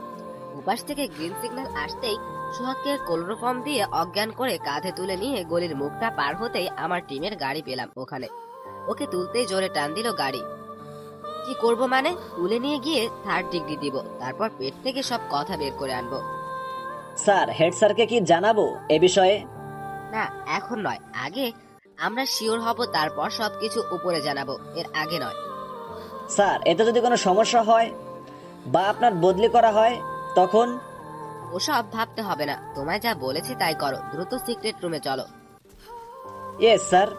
উপাস থেকে গ্রিন সিগন্যাল আসতেই সোহাগকে ক্লোরোফর্ম দিয়ে অজ্ঞান করে কাঁধে তুলে নিয়ে গলির মুখটা পার হতেই আমার টিমের গাড়ি পেলাম ওখানে। ওকে তুলতেই জোরে টান দিল গাড়ি। কি করব মানে? তুলে নিয়ে গিয়ে 3rd ডিগ্রি দিব, তারপর পেট থেকে সব কথা বের করে আনবো।
স্যার, হেড স্যারকে কি জানাবো এ বিষয়ে?
না, এখন নয়, আগে আমরা শিওর হব, তারপর সবকিছু উপরে জানাবো, এর আগে নয়।
স্যার, এতে যদি কোনো সমস্যা হয় বা আপনার বদলি করা হয় তখন?
ওসব ভাবতে হবে না, তোমায় যা বলেছি তাই করো। দ্রুত সিক্রেট রুমে চলো।
Yes sir.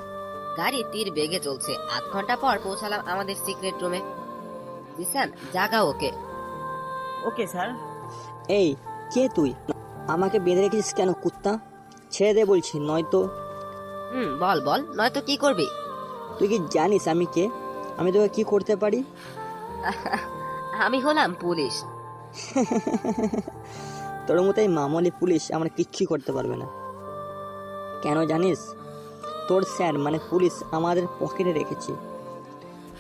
গাড়ি তীর বেগে চলছে। 8 ঘন্টা পর পৌঁছালাম আমাদের সিক্রেট রুমে। জিসান, জাগাও ওকে।
Okay sir.
এই, কে তুই? আমাকে বেঁধে রেখেছিস কেন কুত্তা? ছেড়ে দে বলছি, নয়তো।
বল বল, নয়তো কি করবি?
তুই কি জানিস আমি কে? আমি তোকে কি করতে পারি?
আমি হলাম পুলিশ।
তোর মতো এই মামুলি পুলিশ আমার কিচ্ছুই করতে পারবে না। কেন জানিস? তোর স্যার মানে পুলিশ আমাদের পকেটে রেখেছি।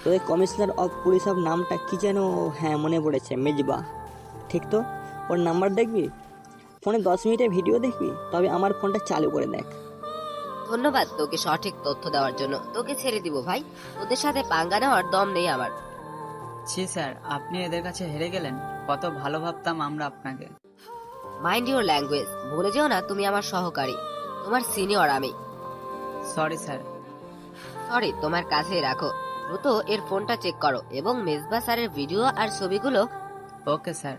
তোদের কমিশনার অফ পুলিশ অফ নামটা কি যেন? হ্যাঁ, মনে পড়েছে, মেজবা। ঠিক তো? ওর নাম্বার দেখবি, ফোনে 10 মিনিটের ভিডিও দেখবি, তবে আমার ফোনটা চালু করে দেখ।
ধন্যবাদ তোকে সঠিক তথ্য দেওয়ার জন্য। তোকে ছেড়ে দিব ভাই, ওদের সাথে পাঙ্গা নেওয়ার দম নেই আমার।
ছি স্যার, আপনি এদের কাছে হেরে গেলেন। কত ভালো ভাবতাম আমরা আপনাকে।
Mind your language. ভুলে যেও না তুমি আমার সহকারী, তোমার সিনিয়র আমি।
Sorry sir.
সরি তোমার কাছেই রাখো। দ্রুত এর ফোনটা চেক করো এবং মেজবা স্যারের ভিডিও আর ছবিগুলো।
Okay sir.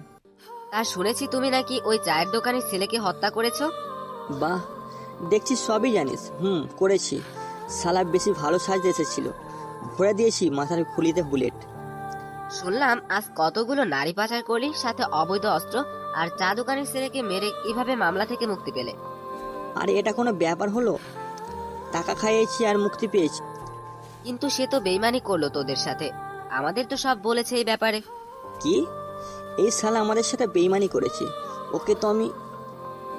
তা শুনেছি তুমি নাকি ওই চায়ের দোকানের ছেলেকে হত্যা করেছো।
বাহ, দেখছি সবই জানিস। করেছি। শালা বেশি ভালো সাজতে এসেছিল, ভরে দিয়েছি মাথার খুলিতে বুলেট।
শুনলাম আজ কতগুলো নারী পাচার করলি, সাথে অবৈধ অস্ত্র, আর চা দোকানের ছেলেকে মেরে কিভাবে মামলা থেকে মুক্তি পেলে?
আরে এটা কোনো ব্যাপার হলো? টাকা খাইয়েছি আর মুক্তি পেয়েছি।
কিন্তু সে তো বেইমানি করলো তোদের সাথে, আমাদের তো সব বলেছে এই ব্যাপারে।
কি? এই শালা আমাদের সাথে বেইমানি করেছে। ওকে তো আমি।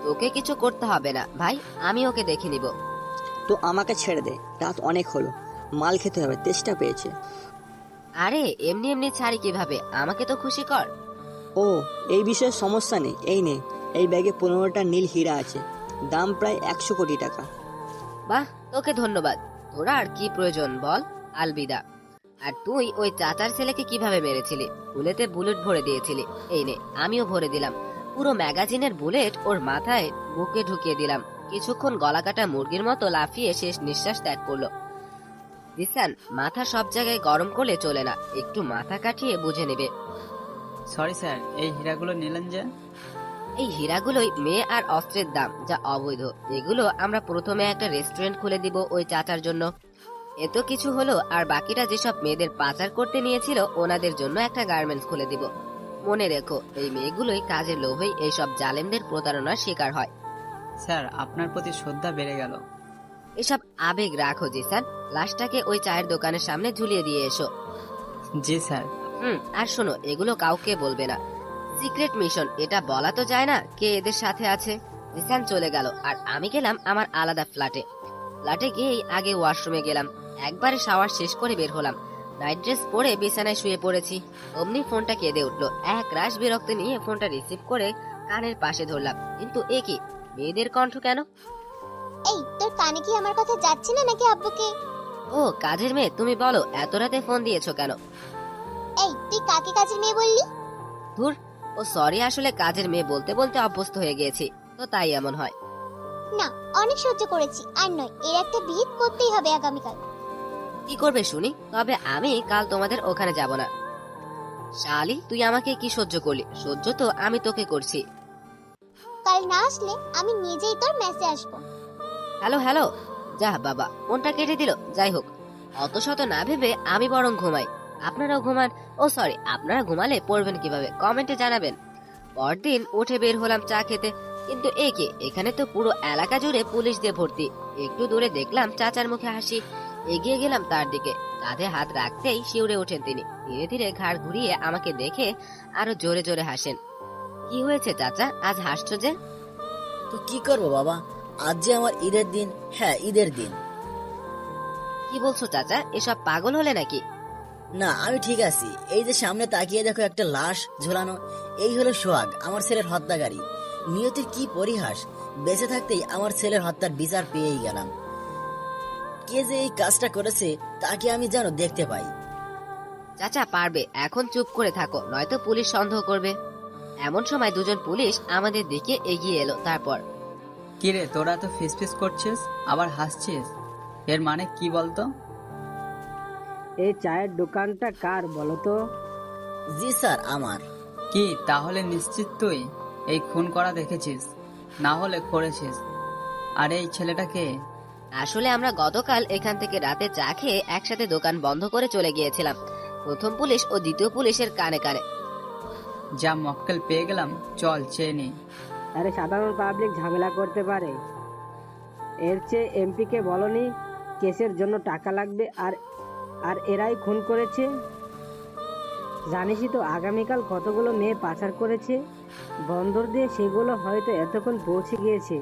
তোকে কিছু করতে হবে না ভাই, আমি ওকে দেখে নিব।
তো আমাকে ছেড়ে দে, রাত অনেক হলো, মাল খেতে হবে, তেষ্টা পেয়েছে।
আরে এমনি এমনি ছাড়ি কিভাবে, আমাকে তো খুশি কর।
ও, এই বিষয়ে সমস্যা নেই। এই নে, এই ব্যাগে 15টা নীল হীরা আছে, দাম প্রায় 100 কোটি টাকা।
বাহ, তোকে ধন্যবাদ। তোরা আর কি প্রয়োজন বল। আলবিদা। আর তুই ওই চাচার ছেলেকে কিভাবে মেরেছিলি? বুলেটে বুলেট ভরে দিয়েছিলি। এই নে, আমিও ভরে দিলাম। পুরো ম্যাগাজিনের বুলেট ওর মাথায় বুকে ঢুকিয়ে দিলাম। কিছুক্ষণ গলা কাটা মুরগির মতো লাফিয়ে শেষ নিঃশ্বাস ত্যাগ করলো। জিসান, মাথা সব জায়গায় গরম করলে চলে না, একটু মাথা কাটিয়ে বুঝে নেবে।
সরি স্যার, এই হীরাগুলো নিলেন যে?
এই হীরাগুলোই মেয়ে আর অস্ত্রের দাম, যা অবৈধ। এগুলো আমরা প্রথমে একটা রেস্টুরেন্ট খুলে দিব ওই চাচার জন্য। এত কিছু হলো, আর বাকিটা যেসব মেয়েদের পাচার করতে নিয়েছিল ওনাদের জন্য একটা গার্মেন্টস খুলে দিব। মনে রেখো, এই মেয়েগুলোই কাজের লোভেই এইসব জালেমদের প্রতারণার শিকার হয়।
স্যার, আপনার প্রতি শ্রদ্ধা বেড়ে গেল।
এসব আবেগ রাখো জিসান, লাশটাকে ওই চায়ের দোকানের সামনে ঝুলিয়ে দিয়ে এসো।
জি স্যার।
আর শোনো, এগুলো কাউকে বলবে না, সিক্রেট মিশন। এটা বলা তো যায় না কে এদের সাথে আছে। জিসান চলে গেল আর আমি গেলাম আমার আলাদা ফ্ল্যাটে। ফ্ল্যাটে গিয়েই আগে ওয়াশরুমে গেলাম, একবারে শাওয়ার শেষ করে বের হলাম। নাইট ড্রেস পরে বিছানায় শুয়ে পড়েছি। অমনি ফোনটা কেঁদে উঠলো। এক রাশ বিরক্ত নিয়ে ফোনটা রিসিভ করে কানের পাশে ধরলাম, কিন্তু এ কি, মেয়েদের কণ্ঠ কেন?
এই, তোর কানে কি আমার কথা যাচ্ছে না নাকি আব্বুকে?
ও কাজের মেয়ে, তুমি বলো এত রাতে ফোন দিয়েছো কেন?
এই, তুই কাকে কাজের মেয়ে বললি?
ধুর, ও সরি, আসলে কাজের মেয়ে বলতে বলতে অভ্যস্ত হয়ে গিয়েছি, তো তাই এমন হয়।
না, অনেক সহ্য করেছি, আর নয়, এর একটা বিহিত করতেই হবে আগামীকাল।
কি করবে শুনি? তবে আমি কাল তোমাদের ওখানে যাব না। শালি, তুই আমাকে কি সহ্য করলি? সহ্য তো আমি তোকে করছি।
কাল না আসলে আমি নিজেই তোর মেসে আসবো।
হ্যালো হ্যালো, যা বাবা, ফোনটা কেটে দিল। যাই হোক, অত শত না ভেবে আমি বরং ঘুমাই। আপনারাও ঘুমান। ও সরি, আপনারা ঘুমালে পড়বেন কিভাবে কমেন্টে জানাবেন। পরদিন উঠে বের হলাম চা খেতে, কিন্তু এ কে, এখানে তো পুরো এলাকা জুড়ে পুলিশ দিয়ে ভর্তি। একটু দূরে দেখলাম চাচার মুখে হাসি। এগিয়ে গেলাম তার দিকে, কাঁধে হাত রাখতেই শিউরে ওঠেন তিনি। ধীরে ধীরে ঘাড় ঘুরিয়ে আমাকে দেখে আরো জোরে জোরে হাসেন। কি হয়েছে চাচা, আজ হাসছো যে?
তো কি করবো বাবা, আজ যে আমার ঈদের দিন। হ্যাঁ, ঈদের দিন।
কি বলছো চাচা, এসব পাগল হলে নাকি?
না, আমি ঠিক আছি। এই যে সামনে তাকিয়ে দেখো, একটা লাশ ঝোলানো। এই হলো সোহাগ, আমার ছেলের হত্যাকারী। নিয়তির কি পরিহাস, বেঁচে থাকতেই আমার ছেলের হত্যার বিচার পেয়েই গেলাম। কে যে এই কাজটা করেছে তাকে আমি যেন দেখতে পাই।
চাচা পারবে, এখন চুপ করে থাকো, নয়তো পুলিশ সন্দেহ করবে। এমন সময় দুজন পুলিশ আমাদের দিকে এগিয়ে এলো। তারপর,
কিরে, তোরা তো ফিস ফিস করছিস, আবার হাসছিস? এর মানে কি বলতো?
এই চায়ের দোকানটা কার বলো তো?
জি স্যার, আমার।
কি তাহলে নিশ্চিত তুই এই খুন করা দেখেছিস? না হলে করেছিস? আর এই ছেলেটা কে?
আসলে আমরা গতকাল এখান থেকে রাতে চা খেয়ে একসাথে দোকান বন্ধ করে চলে গিয়েছিলাম। প্রথম পুলিশ ও দ্বিতীয় পুলিশের কানে কানে।
যা মক্কেল পেয়ে গেলাম, চল চেয়ে নি।
আরে সাধারণ পাবলিক ঝামেলা করতে পারে, এর চেয়ে এমপি কে বলনি কেসের জন্য টাকা লাগবে, আর আর এরাই খুন করেছে। জানিসই তো আগামীকাল কতগুলো মেয়ে পাচার করেছে, বন্দর দিয়ে সেগুলো হয়তো এতক্ষণ পৌঁছে গিয়েছে।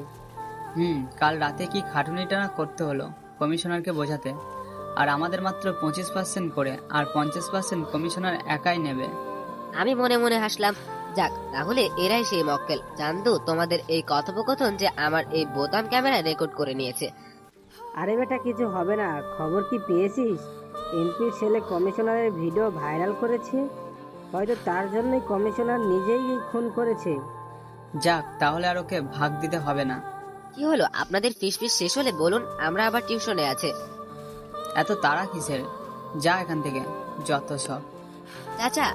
কাল রাতে কি খাটুনিটা না করতে হলো কমিশনারকে বোঝাতে। আর আমাদের মাত্র 25% করে, আর 50% কমিশনার একাই নেবে।
আমি মনে মনে হাসলাম। যাক, তাহলে এরাই সেই মক্কেল। জানতো তোমাদের এই কথোপকথন যে আমার এই বোতাম ক্যামেরা রেকর্ড করে নিয়েছে।
আরে বেটা, কিছু হবে না। খবর কি পেয়েছিস? এমপির ছেলে কমিশনারের ভিডিও ভাইরাল করেছে, হয়তো তার জন্যই কমিশনার নিজেই এই খুন করেছে।
যাক, তাহলে আর ওকে ভাগ দিতে হবে না।
কি হলো, আপনাদের ফিসফিস শেষ হলে বলুন, আমরা আবার টিউশনে আছে।
এত তাড়া কিসের? যা এখান থেকে, যত সব।
চাচা,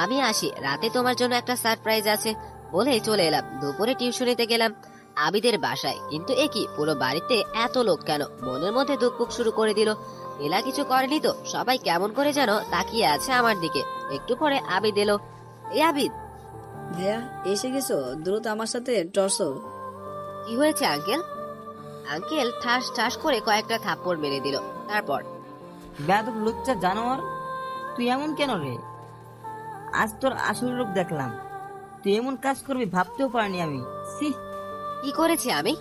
আমি আসি, রাতে তোমার জন্য একটা সারপ্রাইজ আছে বলে চলে এলাম। দুপুরে টিউশনিতে গেলাম আবিদের বাসায়, কিন্তু এ কি, পুরো বাড়িতে এত লোক কেন? মনের মধ্যে দুঃখ শুরু করে দিল। এলা কিছু করেনি তো? সবাই কেমন করে যেন তাকিয়ে আছে আমার দিকে। একটু পরে আবিদ এলো। এই আবিদ।
ভাইয়া এসে গেছো? দ্রুত আমার সাথে টর্চো।
কি হয়েছে আঙ্কেল? আঙ্কেল ঠাস ঠাস করে কয়েকটা থাপ্পড় মেরে দিল। তারপর,
বেয়াদব লুচ্চা জানোয়ার, তুই এমন কেন রে? আজ তোর আসল রূপ দেখলাম। তুই এমন কাজ করবি ভাবতেও পারিনি আমি।
কি করেছি আমি?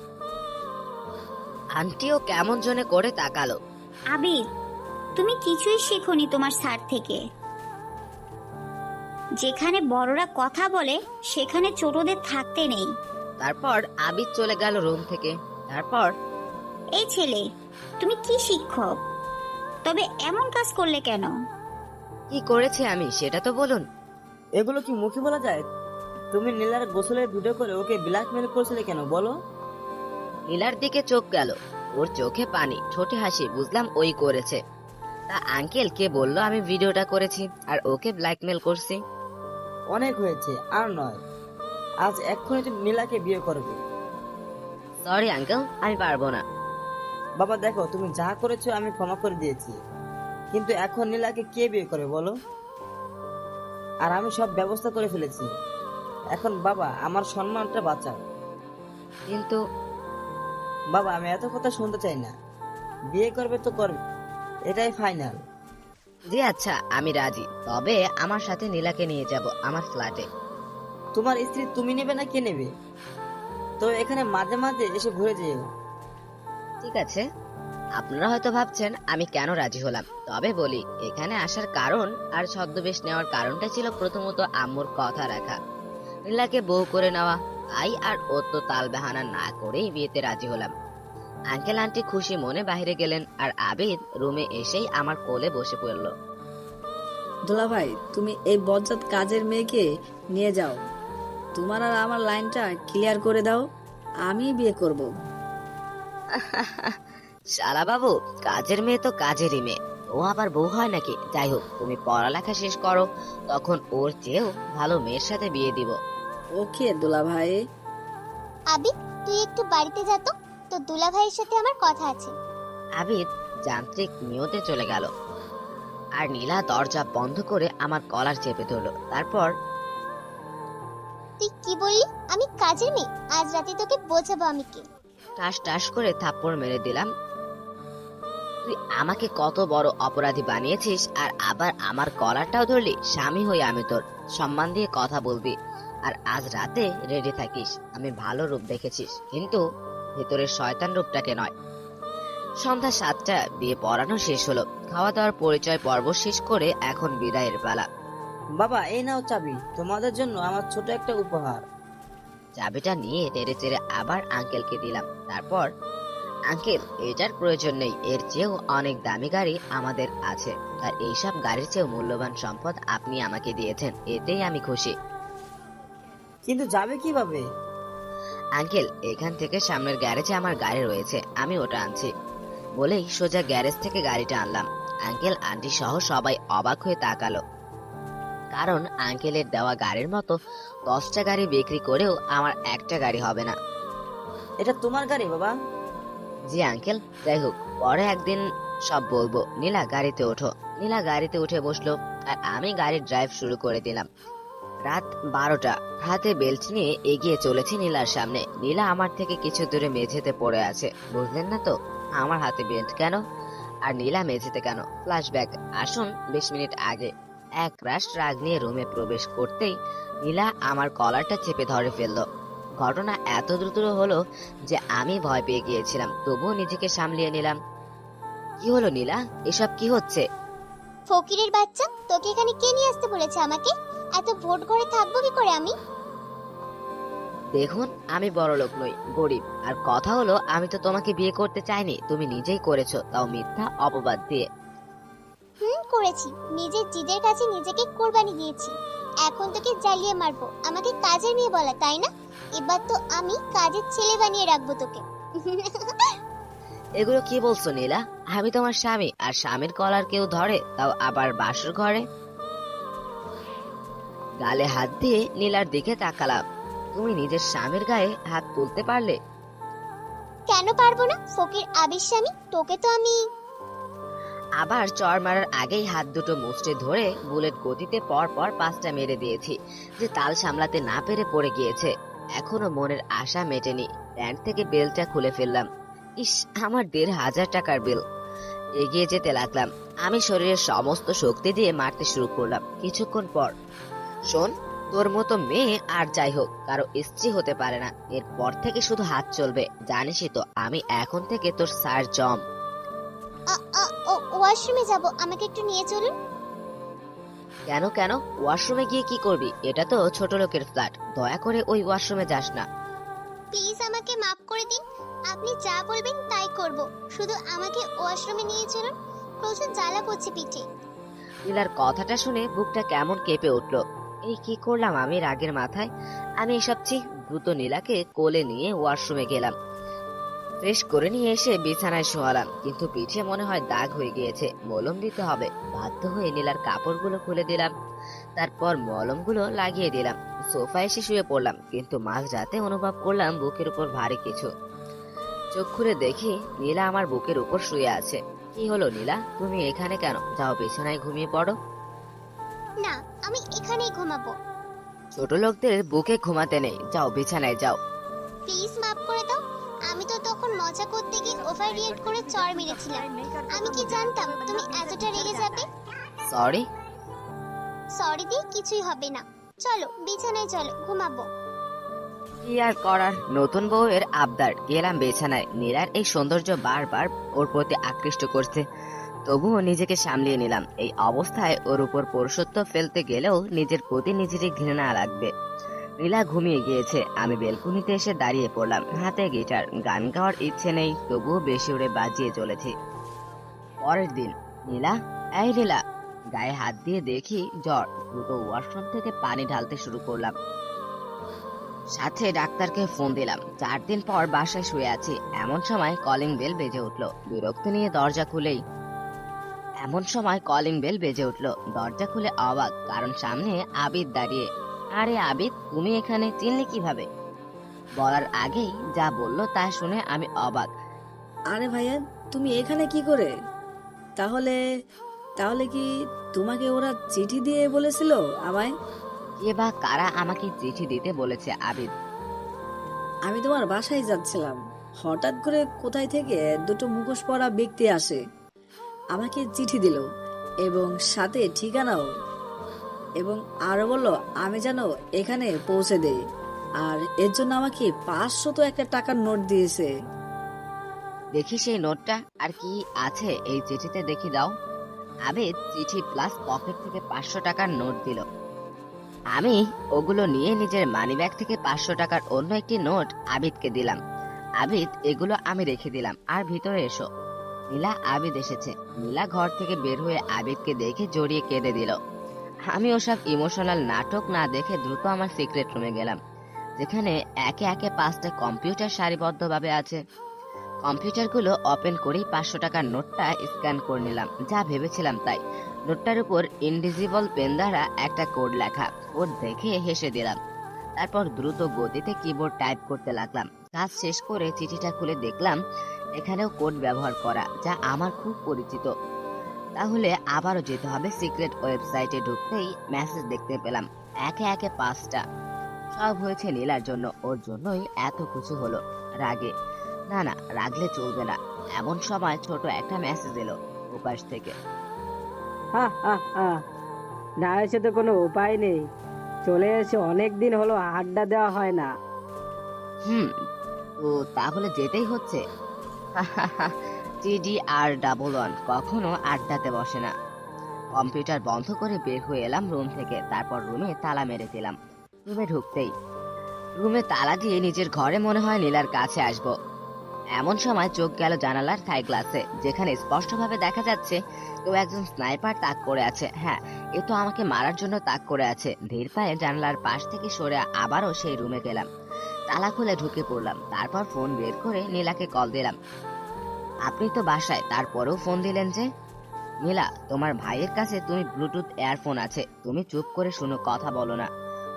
আন্টিও কেমন জনে করে তাকালো।
আবির, তুমি কিছুই শেখোনি তোমার স্যার থেকে। যেখানে বড়রা কথা বলে সেখানে ছোটদের থাকতে নেই।
তারপর আবিদ চলে গেল রুম থেকে। তারপর,
এই ছেলে, তুমি কি শিক্ষক? তবে এমন কাজ করলে কেন?
কি করেছি আমি সেটা তো বলুন।
এগুলো কি মুখে বলা যায়? তুমি নীলার গোসলের ভিডিও করে ওকে ব্ল্যাকমেল করেছিলে কেন বলো?
নীলার দিকে চোখ গেল, ওর চোখে পানি, ঠোঁটে হাসি। বুঝলাম ওই করেছে। তা আঙ্কেল কে বললো আমি ভিডিওটা করেছি আর ওকে ব্ল্যাকমেল করছি?
অনেক হয়েছে, আর নয়। আজ এক্ষুনি তুমি নীলাকে বিয়ে করবে।
সরি আঙ্কেল, আমি পারবো না।
বাবা দেখো, তুমি যা করেছো আমি ক্ষমা করে দিয়েছি, কিন্তু এখন নীলাকে কে বিয়ে করে বলো? আর আমি সব ব্যবস্থা করে ফেলেছি। এখন বাবা আমার সম্মানটা বাঁচাও।
কিন্তু
বাবা, আমি এত কথা শুনতে চাই না। বিয়ে করবে তো করবে, এটাই ফাইনাল।
জি আচ্ছা, আমি রাজি। তবে আমার সাথে নীলাকে নিয়ে যাব আমার ফ্ল্যাটে।
তোমার স্ত্রী তুমি নেবে না কে নেবে? তো এখানে মাঝে মাঝে এসে ঘুরে যেও।
ঠিক আছে। আপনারা হয়তো ভাবছেন আমি কেন রাজি হলাম, তবে বলি এখানে আসার কারণ আর ছদ্মবেশ নেওয়ার কারণটা ছিল প্রথমত আম্মুর কথা রাখা, নীলাকে বউ করে নেওয়া। তাই আর অত তাল বাহানা না করেই বিয়েতে রাজি হলাম। আঙ্কেল আন্টি খুশি মনে বাইরে গেলেন, আর আবিদ রুমে এসেই আমার কোলে বসে পড়ল।
দুলা ভাই, তুমি এই বজ্জাত কাজের মেয়েকে নিয়ে যাও। তোমার আর আমার লাইনটা ক্লিয়ার করে দাও, আমি বিয়ে করব।
শালা বাবু, কাজের মেয়ে তো কাজেরই মেয়ে, ও আবার বউ হয় নাকি? যাই হোক, তুমি পড়ালেখা শেষ করো, তখন ওর চেয়েও ভালো মেয়ের সাথে বিয়ে দিব।
ওকে দুলা ভাই।
আবিদ, তুই একটু বাড়িতে যা তো, তোর দুলা ভাইয়ের সাথে আমার কথা আছে।
আবিদ যান্ত্রিক নিয়তে চলে গেল, আর নীলা দরজা বন্ধ করে আমার কলার চেপে ধরলো। তারপর,
তুই কি বললি? আমি কাজের মেয়ে? আজ রাতে তোকে বোঝাবো আমি কে।
টাস টাস করে থাপ্পড় মেরে দিলাম। তুই আমাকে কত বড় অপরাধী বানিয়েছিস, আর আবার আমার কলারটাও ধরলি? স্বামী হই আমি তোর, সম্মান দিয়ে কথা বলবি। আর আজ রাতে রেডি থাকিস। আমি ভালো রূপ দেখেছিস, কিন্তু ভেতরের শয়তান রূপটাকে নয়। সন্ধ্যা 7টা, বিয়ে পড়ানো শেষ হলো। খাওয়া দাওয়ার পরিচয় পর্ব শেষ করে এখন বিদায়ের বেলা।
বাবা এই নাও চাবি, তোমাদের জন্য আমার ছোট একটা উপহার।
চাবিটা নিয়ে তেড়ে তেড়ে আবার আঙ্কেলকে দিলাম। তারপর, আঙ্কেল এটার প্রয়োজন নেই, এর চেয়েও অনেক দামি গাড়ি আমাদের আছে, আর এইসব গাড়ির চেয়েও মূল্যবান সম্পদ আপনি আমাকে দিয়েছেন, এতেই আমি খুশি।
কিন্তু যাবে কিভাবে?
আঙ্কেল, এখান থেকে সামনের গ্যারেজে আমার গাড়ি রয়েছে, আমি ওটা আনছি। বলেই সোজা গ্যারেজ থেকে গাড়িটা আনলাম। আঙ্কেল আন্টি সহ সবাই অবাক হয়ে তাকালো, কারণ আঙ্কেলের দেওয়া গাড়ির মতো 10টা গাড়ি বিক্রি করেও আমার একটা গাড়ি হবে না।
এটা তোমার গাড়ি বাবা?
জি আঙ্কেল, যাই হোক পরে একদিন সব বলবো। নীলা গাড়িতে ওঠো। নীলা গাড়িতে উঠে বসলো আর আমি গাড়ির ড্রাইভ শুরু করে দিলাম। রাত 12টা, হাতে বেল্ট নিয়ে এগিয়ে চলেছি নীলার সামনে। নীলা আমার থেকে কিছু দূরে মেঝেতে পড়ে আছে। বুঝলেন না তো আমার হাতে বেল্ট কেন আর নীলা মেঝেতে কেন? ফ্ল্যাশব্যাক আসুন 20 মিনিট আগে। এক রাশ রাগ নিয়ে রুমে প্রবেশ করতেই নীলা আমার কলারটা চেপে ধরে ফেললো। ঘটনা এত দ্রুত হলো যে আমি ভয় পেয়ে গিয়েছিলাম, তবুও নিজেকে সামলিয়ে নিলাম। কি হলো নীলা, এসব কি হচ্ছে?
ফকিরের বাচ্চা, তোকে এখানে কে নিয়ে আসতে বলেছে আমাকে? এত ভোট করে থাকবো কি করে আমি?
দেখুন আমি বড়লোক নই, গরিব। আর কথা হলো আমি তো তোমাকে বিয়ে করতে চাইনি, তুমি নিজেই করেছো, তাও মিথ্যা অপবাদ দিয়ে।
করেছি, নিজের জিদের কাছে নিজেকে কোরবানি দিয়েছি। এখন তোকে জ্বালিয়ে মারবো, আমাকে কাজের মেয়ে বলা তাই না? এবার তো আমি কাজের ছেলে বানিয়ে রাখবো তোকে।
এগুলো কি বলছো নীলা? আমি তোমার স্বামী, আর স্বামীর কলার কেউ ধরে, তাও আবার বাসর ঘরে? গালে হাত দিয়ে নীলার দিকে তাকালাম। তুমি নিজের স্বামীর গায়ে হাত তুলতে পারলে?
কেন পারবো না? ফকির আবির স্বামী, তোকে তো আমি।
আবার চর মারার আগেই হাত দুটো মুচড়ে ধরে বুলেট গতিতে পর পর 5টা মেরে দিয়েছি, যে তাল সামলাতে না পেরে পড়ে গিয়েছে। এখনো মনের আশা মেটেনি। প্যান্ট থেকে বেলটা খুলে ফেললাম। ইস, আমার 1,500 টাকার বিল। এগিয়ে যেতে লাগলাম। আমি শরীরের সমস্ত শক্তি দিয়ে মারতে শুরু করলাম। কিছুক্ষণ পর, শোন, তোর মতো মেয়ে আর যাই হোক কারো স্ত্রী হতে পারে না। এরপর থেকে শুধু হাত চলবে, জানিসই তো আমি এখন থেকে তোর সার জম।
ওয়াশরুমে যাব, আমাকে একটু নিয়ে চলুন।
কেন কেন? ওয়াশরুমে গিয়ে কি করবি? এটা তো ছোট লোকের ফ্ল্যাট, দয়া করে ওই ওয়াশরুমে যাস না।
প্লিজ আমাকে মাফ করে দিন, আপনি যা বলবেন তাই করব, শুধু আমাকে ওয়াশরুমে নিয়ে চলুন, প্রচুর জ্বালা করছে পিঠে।
নীলার কথাটা শুনে বুকটা কেমন কেঁপে উঠলো। এই কি করলাম আমি রাগের মাথায়? আমি এসব দ্রুত নীলাকে কোলে নিয়ে ওয়াশরুমে গেলাম। ফ্রেশ করে নিয়ে এসে বিছানায় শোয়ালাম, কিন্তু পিঠে মনে হয় দাগ হয়ে গিয়েছে, মলম দিতে হবে। বাধ্য হয়ে নীলার কাপড়গুলো খুলে দিলাম, তারপর মলমগুলো লাগিয়ে দিলাম। সোফায় এসে শুয়ে পড়লাম, কিন্তু মাঝরাতে অনুভব করলাম বুকের উপর ভারী কিছু। চোখ খুলে দেখি নীলা আমার বুকের উপর শুয়ে আছে। কি হলো নীলা, তুমি এখানে কেন? যাও বিছানায় ঘুমিয়ে পড়ো।
না, আমি এখানেই ঘুমাবো।
ছোট লোকদের বুকে ঘুমাতে নেই, যাও বিছানায় যাও।
প্লিজ মাফ করে দাও, আমি তো তখন মজা করতে গিয়ে ওভার রিয়েক্ট করে চড় মেরেছিলাম। আমি কি জানতাম তুমি এতটা রেগে যাবে?
সরি।
সরি দিয়ে কিছুই হবে না, চলো বিছানায় চলো, ঘুমাবো।
কি আর করার, নতুন বউয়ের আবদার। গেলাম বিছানায়। নীলার এই সৌন্দর্য বারবার ওর প্রতি আকৃষ্ট করছে, তবুও নিজেকে সামলিয়ে নিলাম। এই অবস্থায় ওর উপর পুরুষত্ব ফেলতে গেলেও নিজের প্রতি নিজেরই ঘৃণা লাগবে। নীলা ঘুমিয়ে গিয়েছে। আমি বেলকুনিতে এসে দাঁড়িয়ে পড়লাম, হাতে গিটার। গান গাওয়ার ইচ্ছে নেই, তবুও বেশি উড়ে বাজিয়ে চলেছি। পরের দিন, নীলা, এই নীলা। গায়ে হাত দিয়ে দেখি জ্বর। দ্রুত ওয়াশরুম থেকে পানি ঢালতে শুরু করলাম, সাথে ডাক্তারকে ফোন দিলাম। 4 দিন পর বাসায় শুয়ে আছি, এমন সময় কলিং বেল বেজে উঠলো। বিরক্ত নিয়ে দরজা খুলেই দরজা খুলে অবাক, কারণ সামনে আবিদ দাঁড়িয়ে। আরে আবিদ, তুমি এখানে? চিনলে কিভাবে? বলার আগেই যা বললো তা শুনে আমি অবাক।
আরে ভাইয়া, তুমি এখানে কি করে? তাহলে তাহলে কি তোমাকে ওরা চিঠি দিয়ে বলেছিল আমায়?
কে বা কারা আমাকে চিঠি দিতে বলেছে আবিদ?
আমি তোমার বাসায় যাচ্ছিলাম, হঠাৎ করে কোথায় থেকে দুটো মুখোশ পরা ব্যক্তি আসে, আমাকে চিঠি দিল এবং সাথে ঠিকানাও, এবং আরো বললো আমি যেন এখানে পৌঁছে দেই, আর এর জন্য আমাকে 500 টাকার নোট দিয়েছে।
দেখি সেই নোটটা, আর কি আছে এই চিঠিতে, দেখি দাও। আবিদ চিঠি প্লাস পকেট থেকে 500 টাকার নোট দিল। আমি ওগুলো নিয়ে নিজের মানিব্যাগ থেকে 500 টাকার অন্য একটি নোট আবিদকে দিলাম। আবিদ, এগুলো আমি রেখে দিলাম, আর ভিতরে এসো। নীলা, আবিদ এসেছে। নীলা ঘর থেকে বের হয়ে আবিদকে দেখে জড়িয়ে কেঁদে দিল। আমি ওসব ইমোশনাল নাটক না দেখে দ্রুত আমার সিক্রেট রুমে গেলাম, যেখানে একে একে 5টা কম্পিউটার সারিবদ্ধভাবে আছে। কম্পিউটারগুলো ওপেন করেই 500 টাকার নোটটা স্ক্যান করে নিলাম। যা ভেবেছিলাম তাই। নোটটার উপর ইনভিজিবল পেন দ্বারা একটা কোড লেখা। কোড দেখে হেসে দিলাম। তারপর দ্রুত গতিতে কিবোর্ড টাইপ করতে লাগলাম। কাজ শেষ করে চিঠিটা খুলে দেখলাম এখানেও কোড ব্যবহার করা, যা আমার খুব পরিচিত। তাহলে আবারও যেতে হবে সিক্রেট ওয়েবসাইটে। ঢুকতেই মেসেজ দেখতে পেলাম একে একে 5টা। সব হয়েছে নীলার জন্য, ওর জন্যই এত কিছু হলো। রাগে না, রাগলে চলবে না। এমন সময় ছোট একটা মেসেজ এলো ওপাশ থেকে।
হা হা হা, না এসে তো কোনো উপায় নেই। চলে এসে অনেক দিন হলো, আড্ডা দেওয়া হয় না।
তো তাহলে যেতেই হচ্ছে। TDR11 কখনো আড্ডাতে বসে না। কম্পিউটার বন্ধ করে বের হয়ে এলাম রুম থেকে। তারপর রুমে তালা মেরে দিলাম। রুমে ঢুকতেই রুমে তালা দিয়ে নিজের ঘরে মনে হয় নীলার কাছে আসব। এমন সময় চোখ গেল জানালার থাই গ্লাসে, যেখানে স্পষ্টভাবে দেখা যাচ্ছে কেউ একজন স্নাইপার তাক করে আছে। হ্যাঁ, এ তো আমাকে মারার জন্য তাক করে আছে। ধীর পায়ে জানালার পাশ থেকে সরে আবারও সেই রুমে গেলাম। তালা খুলে ঢুকে পড়লাম। তারপর ফোন বের করে নীলাকে কল দিলাম। আপনি তো বাসায়, তারপরেও ফোন দিলেন যে? নীলা, তোমার ভাইয়ের কাছে তুমি ব্লুটুথ ইয়ারফোন আছে, তুমি চুপ করে শুনো, কথা বলো না।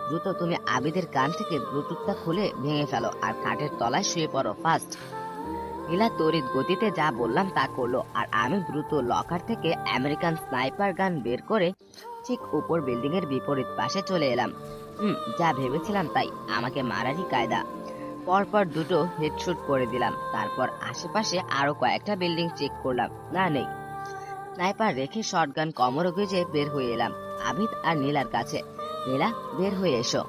দ্রুত তুমি আবিদের কান থেকে ব্লুটুথটা খুলে ভেঙে ফেলো আর খাটের তলায় শুয়ে পড়ো, ফাস্ট। নীলা তড়িৎ গতিতে যা বললাম তা করলো, আর আমি দ্রুত লকার থেকে আমেরিকান স্নাইপার গান বের করে ঠিক উপর বিল্ডিং এর বিপরীত পাশে চলে এলাম। যা ভেবেছিলাম তাই, আমাকে মারারই কায়দা। পরপর দুটো হেডশুট করে দিলাম। তারপর আশেপাশে আরো কয়েকটা বিল্ডিং চেক করলাম, না নেই। স্নাইপার রেখে শটগান কোমরে গুজে বের হয়ে এলাম আবিদ আর নীলার কাছে। নীলা, বের হয়ে এসো।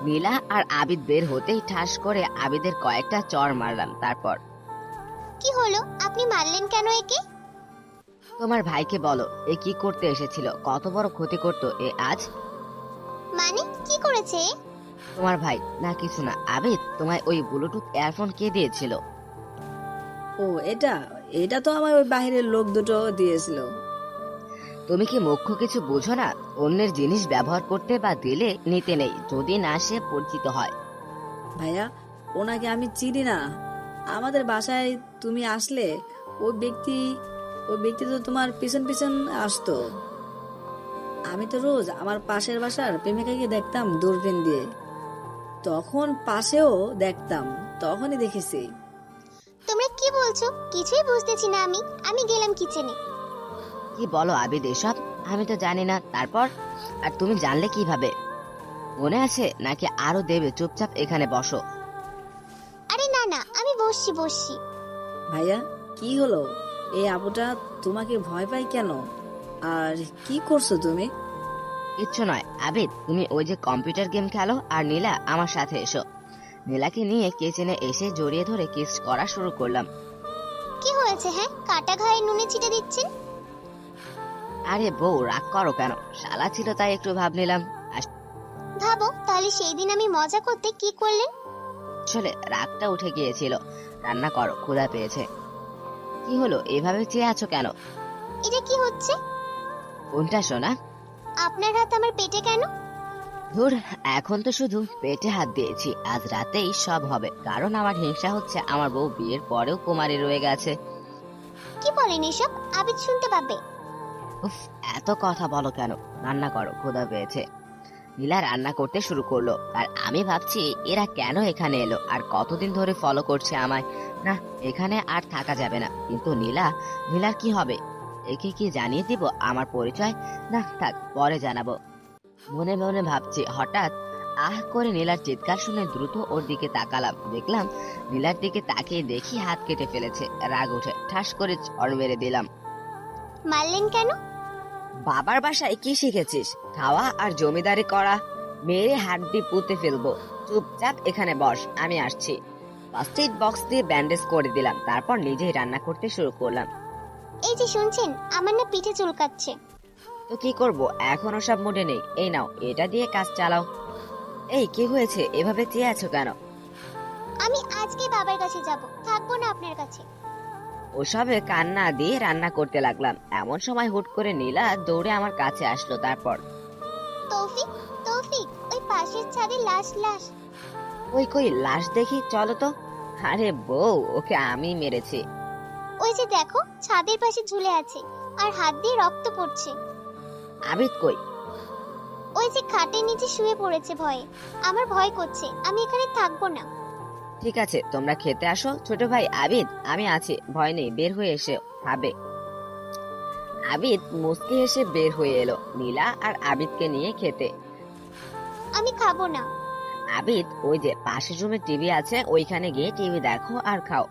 নীলা আর আবিদ বের হতেই ঠাস করে আবিদের কয়েকটা চড় মারলাম। তারপর,
কি হলো? আপনি মারলেন কেন একে?
তোমার ভাইকে বলো এ কি করতে এসেছিল, কত বড় ক্ষতি করতো এ আজ।
মানে কি করেছে?
তোমার ভাই না, কিছু না। আবিদ, তোমায় ওই ব্লুটুথ ইয়ারফোন কে দিয়েছিল?
ও, এটা এটা তো আমার ওই বাহিরের লোক দুটো দিয়েছিল।
তুমি কি মুখ্য কিছু বুঝো না? অন্যের জিনিস ব্যবহার করতে বা দিলে নিতে নেই, যদি না সে পরিচিত হয়।
ভাইয়া, ওনাকে আমি চিনি না। আমাদের বাসায় তুমি আসলে ওই ব্যক্তি তো তোমার পিছন পিছন আসতো। আমি তো রোজ আমার পাশের বাসার প্রেমিকাকে দেখতাম দূরবীন দিয়ে, তখন পাশেও দেখতাম, তখনই দেখেছি।
তোমরা কি বলছো? কিছুই বুঝতেছি না আমি। আমি গেলাম কিচেনে।
কি বলো আবিদ এসব? আমি তো জানি না। তারপর আর তুমি জানলে কিভাবে? মনে আছে নাকি আরো দেবে? চুপচাপ এখানে বসো।
আরে না না, আমি বসছি।
ভাইয়া, কি হলো? এই আপুটা তোমাকে ভয় পায় কেন? আর কি করছো তুমি?
কিচ্ছু নয় আবিদ, তুমি ওই যে কম্পিউটার গেম খেলো, আর নীলা আমার সাথে এসো। নীলাকে নিয়ে কিচেনে এসে জড়িয়ে ধরে কিস করা শুরু করলাম।
কি হয়েছে? হ্যাঁ, কাটা ঘায়ে নুনে ছিটে দিচ্ছেন।
আরে বউ, রাগ করো কেন? শালা ছিল তাই একটু ভাব নিলাম।
ভাবো তাহলে সেই দিন আমি মজা করতে কি করলেন?
আসলে রাগটা উঠে গিয়েছিল। রান্না করো, ক্ষুধা পেয়েছে। কি হলো, এভাবে চেয়ে আছো কেন?
এটা কি হচ্ছে?
কোনটা সোনা?
আপনার হাত আমার পেটে কেন?
ধুর, এখন তো শুধু পেটে হাত দিয়েছি। আজ রাতেই সব হবে, কারণ আমার হিংসা হচ্ছে আমার বউ বিয়ের পরেও কুমারী রয়ে গেছে।
কি বলেন এসব? আবিদ শুনতে পাবে।
উফ, এত কথা বলো কেন? রান্না করো, ক্ষুধা পেয়েছে। নীলা রান্না করতে শুরু করলো, আর আমি ভাবছি এরা কেন এখানে এলো আর কতদিন ধরে ফলো করছে আমায়। না, এখানে আর থাকা যাবে না। কিন্তু নীলার কি হবে? একে কি জানিয়ে দিব আমার পরিচয়? না থাক, পরে জানাবো। মনে মনে ভাবছি, হঠাৎ আহ করে নীলার চিৎকার শুনে দ্রুত ওর দিকে তাকালাম। দেখলাম নীলার দিকে তাকিয়ে দেখি হাত কেটে ফেলেছে। রাগ উঠে ঠাস করে চড় মেরে দিলাম।
মারলেন কেন?
বাবার বাসায় কি শিখেছিস? খাওয়া আর জমিদারি করা? মেরে হাড্ডি পুঁতে ফেলবো। চুপচাপ এখানে বস, আমি আসছি। ফার্স্ট এড বক্স দিয়ে ব্যান্ডেজ করে দিলাম। তারপর নিজেই রান্না করতে শুরু করলাম।
এই যে শুনছেন, আমার না পিঠে চুলকাচ্ছে।
তো কি করব, এখনো সব মুডে নেই। এই নাও, এটা দিয়ে কাজ চালাও। এই কি হয়েছে, এভাবে চেয়ে আছো কেন?
আমি আজকে বাবার কাছে যাব, থাকবো না আপনার কাছে।
ওসবে কান্না দিয়ে রান্না করতে লাগলাম। এমন সময় হুট করে নীলা দৌড়ে আমার কাছে আসলো। তারপর,
তৌফিক, ওই পাশের ছাদে লাশ।
কই লাশ দেখি, চলো তো। আরে বউ, ওকে আমি মেরেছি।
ওই যে দেখো ছাদের পাশে ঝুলে আছে আর হাত দিয়ে রক্ত পড়ছে।
আবিদ কই?
ওই যে খাটের নিচে শুয়ে পড়েছে ভয়ে। আমার ভয় করছে, আমি এখানে থাকবো না।
ঠিক আছে, তোমরা খেতে আসো। ছোট ভাই আবিদ, আমি আছি, ভয় নেই, বের হয়ে এসে খাবে। আবিদ মুচকি এসে বের হয়ে এলো নীলা আর আবিদকে নিয়ে খেতে।
আমি খাবো না।
আবিদ, ওই যে পাশের রুমে টিভি আছে, ওইখানে গিয়ে টিভি দেখো আর খাও।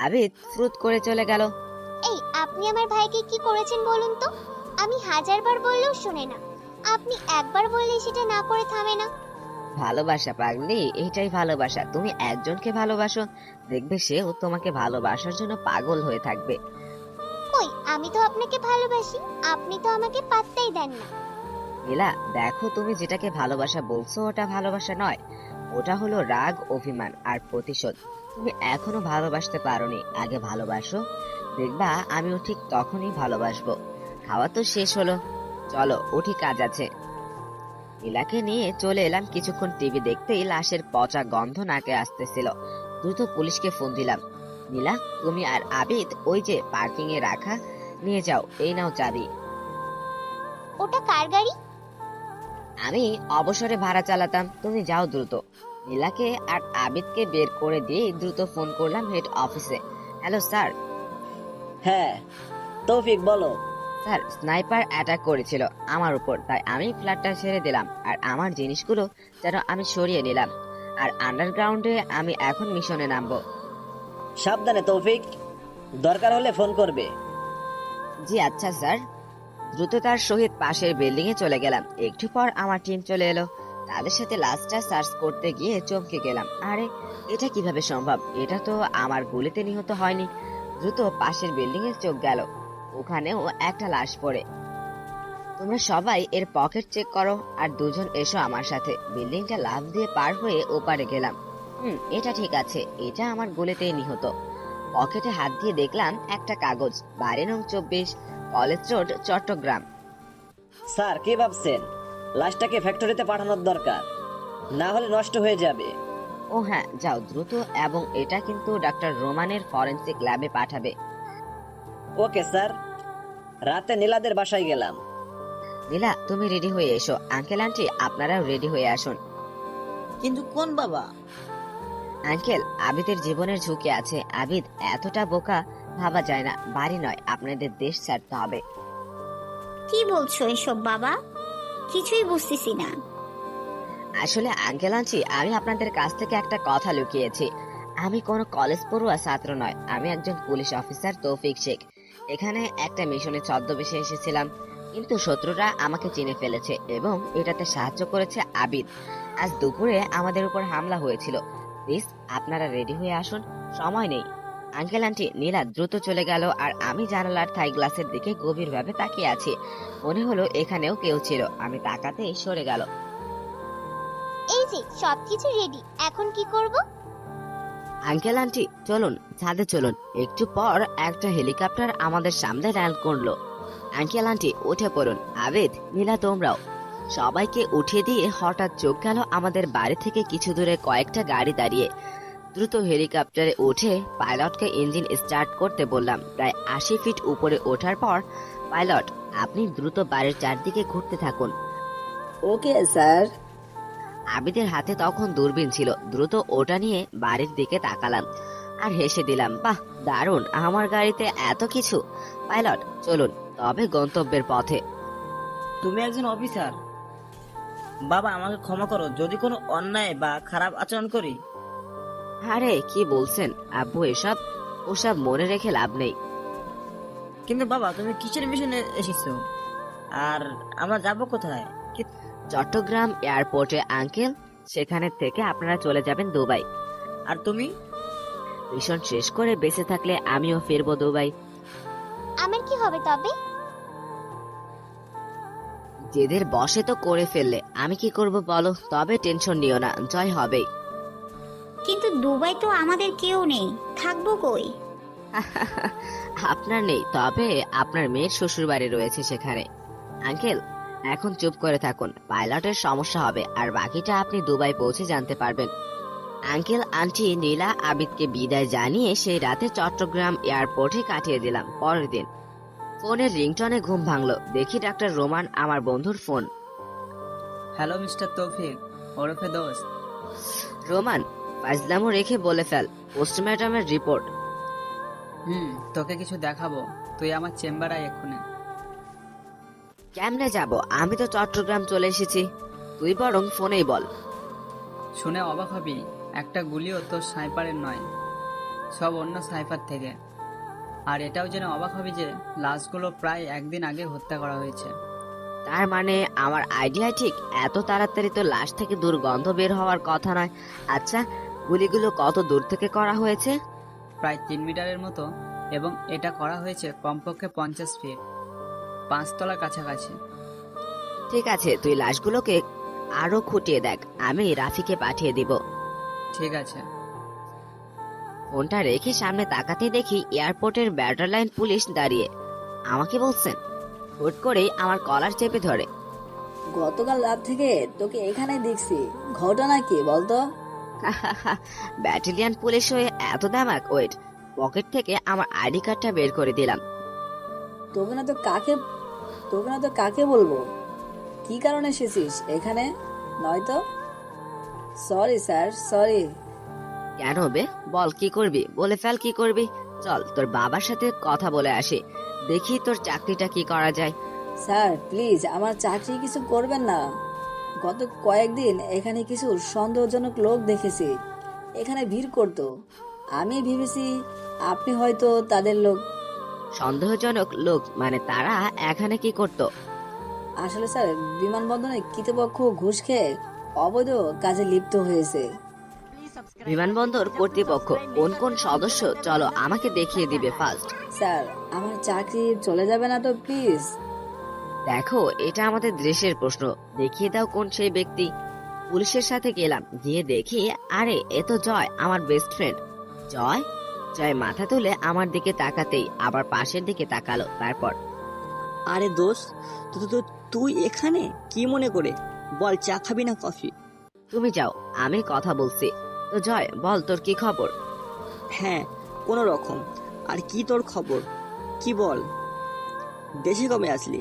আবিদ ফ্রুত করে চলে গেল।
এই আপনি আমার ভাইকে কি করেছেন বলুন তো? আমি হাজারবার বললেও শুনে না, আপনি একবার বললেই সেটা না করে থামে না।
ভালোবাসা পাগলি, এটাই ভালোবাসা। তুমি একজনকে ভালোবাসো, দেখবে সেও তোমাকে ভালোবাসার জন্য পাগল হয়ে থাকবে।
কই, আমি তো আপনাকে ভালোবাসি, আপনি তো আমাকে পাত্তাই দেন না।
নীলা দেখো, তুমি যেটাকে ভালোবাসা বলছো ওটা ভালোবাসা নয়, ওটা হলো রাগ, অভিমান আর প্রতিশোধ। তুমি এখনো ভালোবাসতে পারোনি, আগে ভালোবাসো, দেখবা আমিও ঠিক তখনই ভালোবাসবো। খাওয়া তো শেষ হলো, চলো উঠি, কাজ আছে। নীলাকে নিয়ে চলে এলাম। কিছুক্ষণ টিভি দেখতেই লাশের পচা গন্ধ নাকে আসতেছিল। দ্রুত পুলিশকে ফোন দিলাম। নীলা, তুমি আর আবিদ ওই যে পার্কিং এ রাখা, নিয়ে যাও, এই নাও চাবি।
ওটা কার গাড়ি?
আমি অবসরে ভাড়া চালাতাম, তুমি যাও দ্রুত। নীলাকে আর আবিদকে বের করে দিয়ে দ্রুত ফোন করলাম হেড অফিসে। Hello sir.
হ্যাঁ তৌফিক, বলো।
স্যার, স্নাইপার অ্যাটাক করেছিল আমার উপর, তাই আমি ফ্ল্যাটটা ছেড়ে দিলাম আর আমার জিনিসগুলো যেন আমি সরিয়ে নিলাম। আর আন্ডারগ্রাউন্ডে আমি এখন মিশনে নামবো।
সাবধানে তৌফিক, দরকার হলে ফোন করবে।
জি আচ্ছা স্যার। দ্রুততার সহিত পাশের বিল্ডিং এ চলে গেলাম। একটু পর আমার টিম চলে এলো। তাদের সাথে লাশটা সার্চ করতে গিয়ে চমকে গেলাম। আরে, এটা কিভাবে সম্ভব? এটা তো আমার গুলিতে নিহত হয়নি। দ্রুত পাশের বিল্ডিং এ চোখ গেল, ওখানেও একটা লাশ পড়ে। তোমরা সবাই এর পকেট চেক করো আর দুজন এসো আমার সাথে। বিল্ডিংটা লাফ দিয়ে পার হয়ে ওপারে গেলাম। এটা ঠিক আছে, এটা আমার গুলিতেই নিহত। পকেটে হাত দিয়ে দেখলাম একটা কাগজ, 12-24 কলেজ রোড, চট্টগ্রাম।
স্যার কি ভাবছেন? লাশটাকে ফ্যাক্টরিতে পাঠানোর দরকার, না হলে নষ্ট হয়ে যাবে।
ও হ্যাঁ, যাও দ্রুত, এবং এটা কিন্তু ডাক্তার রোমানের ফরেনসিক ল্যাবে পাঠাবে।
Okay sir. রাতে নীলাদের বাসায় গেলাম।
নীলা, তুমি রেডি হয়ে এসো। আঙ্কেল আন্টি, আপনারাও রেডি হয়ে আসুন।
কিন্তু কোন বাবা?
আঙ্কেল, আবিদের জীবনের ঝুঁকি আছে। আবিদ এতটা বোকা ভাবা যায় না। বাড়ি নয়, আপনাদের দেশ ছাড়তে হবে।
কি বলছো এসব বাবা? কিছুই বুঝতেছি না।
আসলে আঙ্কেল আন্টি, আমি আপনাদের কাছ থেকে একটা কথা লুকিয়েছি। আমি কোনো কলেজ পড়ুয়া ছাত্র নয়, আমি একজন পুলিশ অফিসার তৌফিক শেখ। এখানে একটা মিশনে ছদ্মবেশে এসেছিলাম, কিন্তু শত্রুরা আমাকে চিনে ফেলেছে এবং এটাতে সাহায্য করেছে আবিদ। আজ দুপুরে আমাদের উপর হামলা হয়েছিল। প্লিজ আপনারা রেডি হয়ে আসুন, সময় নেই। আঙ্কেল আন্টি, নীলা দ্রুত চলে গেল আর আমি জানালার থাই গ্লাসের দিকে গভীরভাবে তাকিয়ে আছি। মনে হলো এখানেও কেউ ছিল। আমি তাকাতেই সরে গেল।
এই যে সবকিছু রেডি, এখন কি করব?
আঙ্কেল আন্টি চলুন, ছাদে চলুন। একটু পর একটা হেলিকপ্টার আমাদের সামনে ল্যান্ড করলো। আঙ্কেল আন্টি উঠে পড়ুন। আবিদ, নীলা তোমরাও। সবাইকে উঠিয়ে দিয়ে হঠাৎ চোখ গেল আমাদের বাড়ি থেকে কিছু দূরে কয়েকটা গাড়ি দাঁড়িয়ে। দ্রুত হেলিকপ্টারে উঠে পাইলটকে ইঞ্জিন স্টার্ট করতে বললাম। প্রায় 80 ফিট উপরে ওঠার পর, পাইলট আপনি দ্রুত বাড়ির চারদিকে ঘুরতে থাকুন।
Okay sir.
আবিদের হাতে তখন দূরবীন ছিল। দ্রুত ওটা নিয়ে বাড়ির দিকে তাকালাম আর হেসে দিলাম। বাহ, দারুণ, আমার গাড়িতে এত কিছু। পাইলট চলুন তবে গন্তব্যের পথে।
তুমি একজন অফিসার। বাবা, আমাকে ক্ষমা করো যদি কোনো অন্যায় বা খারাপ আচরণ করি।
আরে কি বলছেন আব্বু, ওসব মনে রেখে লাভ নেই।
কিন্তু বাবা, তুমি কিসের মিশনে এসেছো আর আমরা যাবো কোথায়?
চট্টগ্রাম এয়ারপোর্টে আঙ্কেল, সেখানে থেকে আপনারা চলে যাবেন দুবাই।
আর তুমি?
মিশন শেষ করে বেঁচে থাকলে আমিও ফিরবো দুবাই।
আমার কি হবে তবে?
জেদের বসে তো করে ফেললে, আমি কি করব বলো? তবে টেনশন নিও না, জয় হবে।
কিন্তু দুবাই তো আমাদের কেউ নেই, থাকবো কই?
আপনার নেই, তবে আপনার মেয়ের শ্বশুর বাড়ি রয়েছে সেখানে। আঙ্কেল এখন চুপ করে থাকুন, পাইলটের সমস্যা হবে আর বাকিটা আপনি দুবাই পৌঁছে জানতে পারবেন। আঙ্কেল আন্টি নীলা আবিদকে বিদায় জানিয়ে সেই রাতে চট্টগ্রাম এয়ারপোর্টে কাটিয়ে দিলাম। পরের দিন ফোনের রিংটনে ঘুম ভাঙলো, দেখি ডাক্তার রোমান আমার বন্ধুর ফোন।
হ্যালো মিস্টার তৌফিক, ওরফে দোস্ত।
রোমান, ফাজলামো রেখে বলে ফেল, পোস্টমর্টমের রিপোর্ট।
তোকে কিছু দেখাবো, তুই আমার চেম্বার আয় এক্ষুনি।
কেমনে যাব? আমি তো চট্টগ্রাম চলে এসেছি, তুই বরং ফোনেই বল।
শুনে অবাক হবি, একটা গুলিও তোর স্নাইপারের নয়, সব অন্য স্নাইপার থেকে। আর এটাও জেনে অবাক হবি যে লাশগুলো প্রায় একদিন আগে হত্যা করা হয়েছে।
তার মানে আমার আইডিয়া ঠিক, এত তাড়াতাড়ি তো লাশ থেকে দুর্গন্ধ বের হওয়ার কথা নয়। আচ্ছা, গুলিগুলো কত দূর থেকে করা হয়েছে?
প্রায় 3 মিটারের মতো, এবং এটা করা হয়েছে কমপক্ষে 50 ফিট, 5 তলার কাছাকাছি।
ঠিক আছে, তুই লাশগুলোকে আরো খুঁটিয়ে দেখ, আমি রাফিকে পাঠিয়ে দিব।
ঠিক আছে।
ফোনটা রেখে সামনে তাকাতে দেখি এয়ারপোর্টের ব্যাটার লাইন পুলিশ দাঁড়িয়ে। আমাকে বলছেন, হুট করেই আমার কলার চেপে ধরে।
গতকাল রাত থেকে তোকে এখানে দেখছি, ঘটনা কি বলতো?
ব্যাটালিয়ান পুলিশ হয়ে এত দামাক? ওয়েট, পকেট থেকে আমার আইডি কার্ডটা বের করে দিলাম।
তোকে না তো কাকে বলবো? কি কারণে এসেছিস এখানে? নয়তো সরি স্যার, সরি।
কেন বে? বল, কি করবি? বলে ফেল, কি করবি? চল তোর বাবার সাথে কথা বলে আসি, দেখি তোর চাকরিটা কি করা যায়।
স্যার প্লিজ, আমার চাকরি কিছু করবেন না। গত কয়েকদিন এখানে কিছু সন্দেহজনক লোক দেখেছি, এখানে ভিড় করতো। আমি ভেবেছি আপনি হয়তো তাদের লোক।
সন্দেহজনক লোক মানে? তারা এখানে কি করতো?
আসলে স্যার, বিমানবন্দরে কর্তৃপক্ষ ঘুষ খেয়ে অবৈধ কাজে লিপ্ত হয়েছে।
বিমানবন্দর কর্তৃপক্ষ কোন কোন সদস্য? চলো আমাকে দেখিয়ে দিবে ফার্স্ট।
স্যার, আমার চাকরি চলে যাবে না তো প্লিজ?
দেখো, এটা আমাদের দেশের প্রশ্ন, দেখিয়ে দাও কোন সেই ব্যক্তি। পুলিশের সাথে গেলাম, গিয়ে দেখি আরে এ তো জয়, আমার বেস্ট ফ্রেন্ড। জয়? জয় মাথা তুলে আমার দিকে তাকাতেই আবার পাশের দিকে তাকালো, তারপর
আরে দোস্ত, তুই এখানে কি মনে করে? বল, চা খাবি না কফি?
তুমি যাও, আমি কথা বলছি। তো জয় বল, তোর কি খবর?
হ্যাঁ, কোনো রকম। আর কি তোর খবর, কি বল? দেশে কবে আসলি?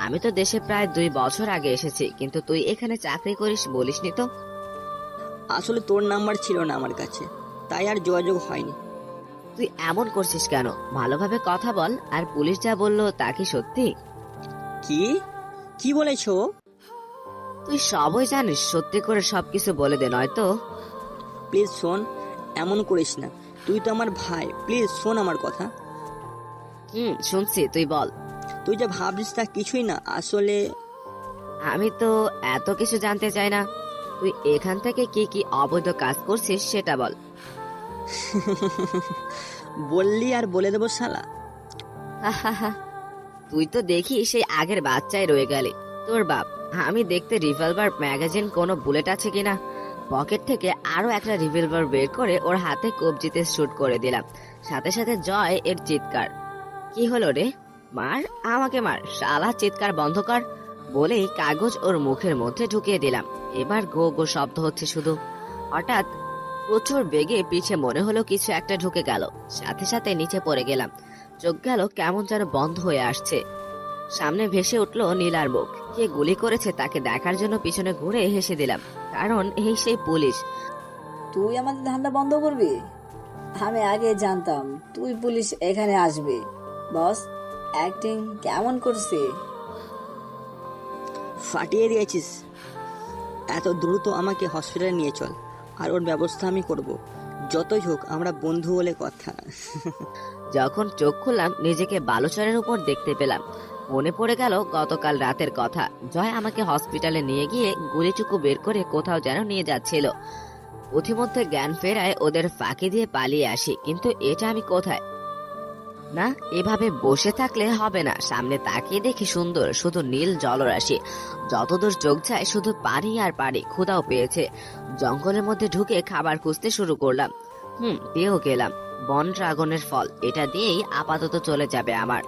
আমি তো দেশে প্রায় 2 বছর আগে এসেছি, কিন্তু তুই এখানে চাকরি করিস বলিসনি তো।
আসলে তোর নাম্বার ছিল না আমার কাছে, তাই আর যোগাযোগ হয়নি।
তুই এমন করছিস কেন? ভালোভাবে কথা বল। আর পুলিশ যা বললো তা কি সত্যি?
কি বলেছো?
তুই সবই জানিস, সত্যি করে সবকিছু বলে দে, নয়তো।
প্লিজ শোন, এমন করিস না, তুই তো আমার ভাই, প্লিজ শোন আমার কথা।
শুনছি, তুই বল।
তুই যা ভাবছিস তা কিছুই না, আসলে
আমি তো এত কিছু জানতে চাই না, তুই এখান থেকে কি কি অবৈধ কাজ করছিস সেটা বল।
বললি আর বলে দেবো শালা।
তুই তো দেখি সেই আগের বাচ্চায় রয়ে গেলি। তোর বাপ, আমি দেখতে রিভলভার ম্যাগাজিন কোনো বুলেট আছে কিনা। পকেট থেকে আরো একটা রিভলভার বের করে ওর হাতে কবজিতে শুট করে দিলাম। সাথে সাথে জয় এর চিৎকার, কি হলো রে? মার, আমাকে মার, শালা চিৎকার বন্ধ কর বলেই কাগজ ওর মুখের মধ্যে ঢুকিয়ে দিলাম। এবার গো গো শব্দ হচ্ছে শুধু। হঠাৎ প্রচুর বেগে পিছে মনে হলো কিছু একটা ঢুকে গেল, সাথে সাথে নিচে পড়ে গেলাম। চোখ গেল কেমন যেন বন্ধ হয়ে আসছে। সামনে ভেসে উঠলো নীলার মুখ। কে গুলি করেছে তাকে দেখার জন্য পিছনে ঘুরে হেসে দিলাম, কারণ এই সেই পুলিশ।
তুই আমাদের ধান্দা বন্ধ করবি? আমি আগে জানতাম তুই পুলিশ এখানে আসবে। বস, অ্যাক্টিং কেমন করছে?
ফাটিয়ে দিয়েছিস। এত দ্রুত আমাকে হসপিটালে নিয়ে চল, আর ওর ব্যবস্থা আমি করব। যতই হোক আমরা বন্ধু বলে কথা।
যখন চোখ খুললাম নিজেকে বালুচরের উপর দেখতে পেলাম। মনে পড়ে গেল গতকাল রাতের কথা। জয় আমাকে হসপিটালে নিয়ে গিয়ে গুলিটুকু বের করে কোথাও যেন নিয়ে যাচ্ছিল। পথিমধ্যে জ্ঞান ফেরায় ওদের ফাঁকি দিয়ে পালিয়ে আসি, কিন্তু এটা আমি কোথায়? না, এভাবে বসে থাকলে হবে না। সামনে তাকিয়ে দেখি সুন্দর শুধু নীল জলরাশি, যতদূর চোখ যায় শুধু পানি আর পানি। ক্ষুধাও পেয়েছে। জঙ্গলের মধ্যে ঢুকে খাবার খুঁজতে শুরু করলাম। পেয়েও গেলাম বন ড্রাগনের ফল, এটা দিয়েই আপাতত চলে যাবে আমার।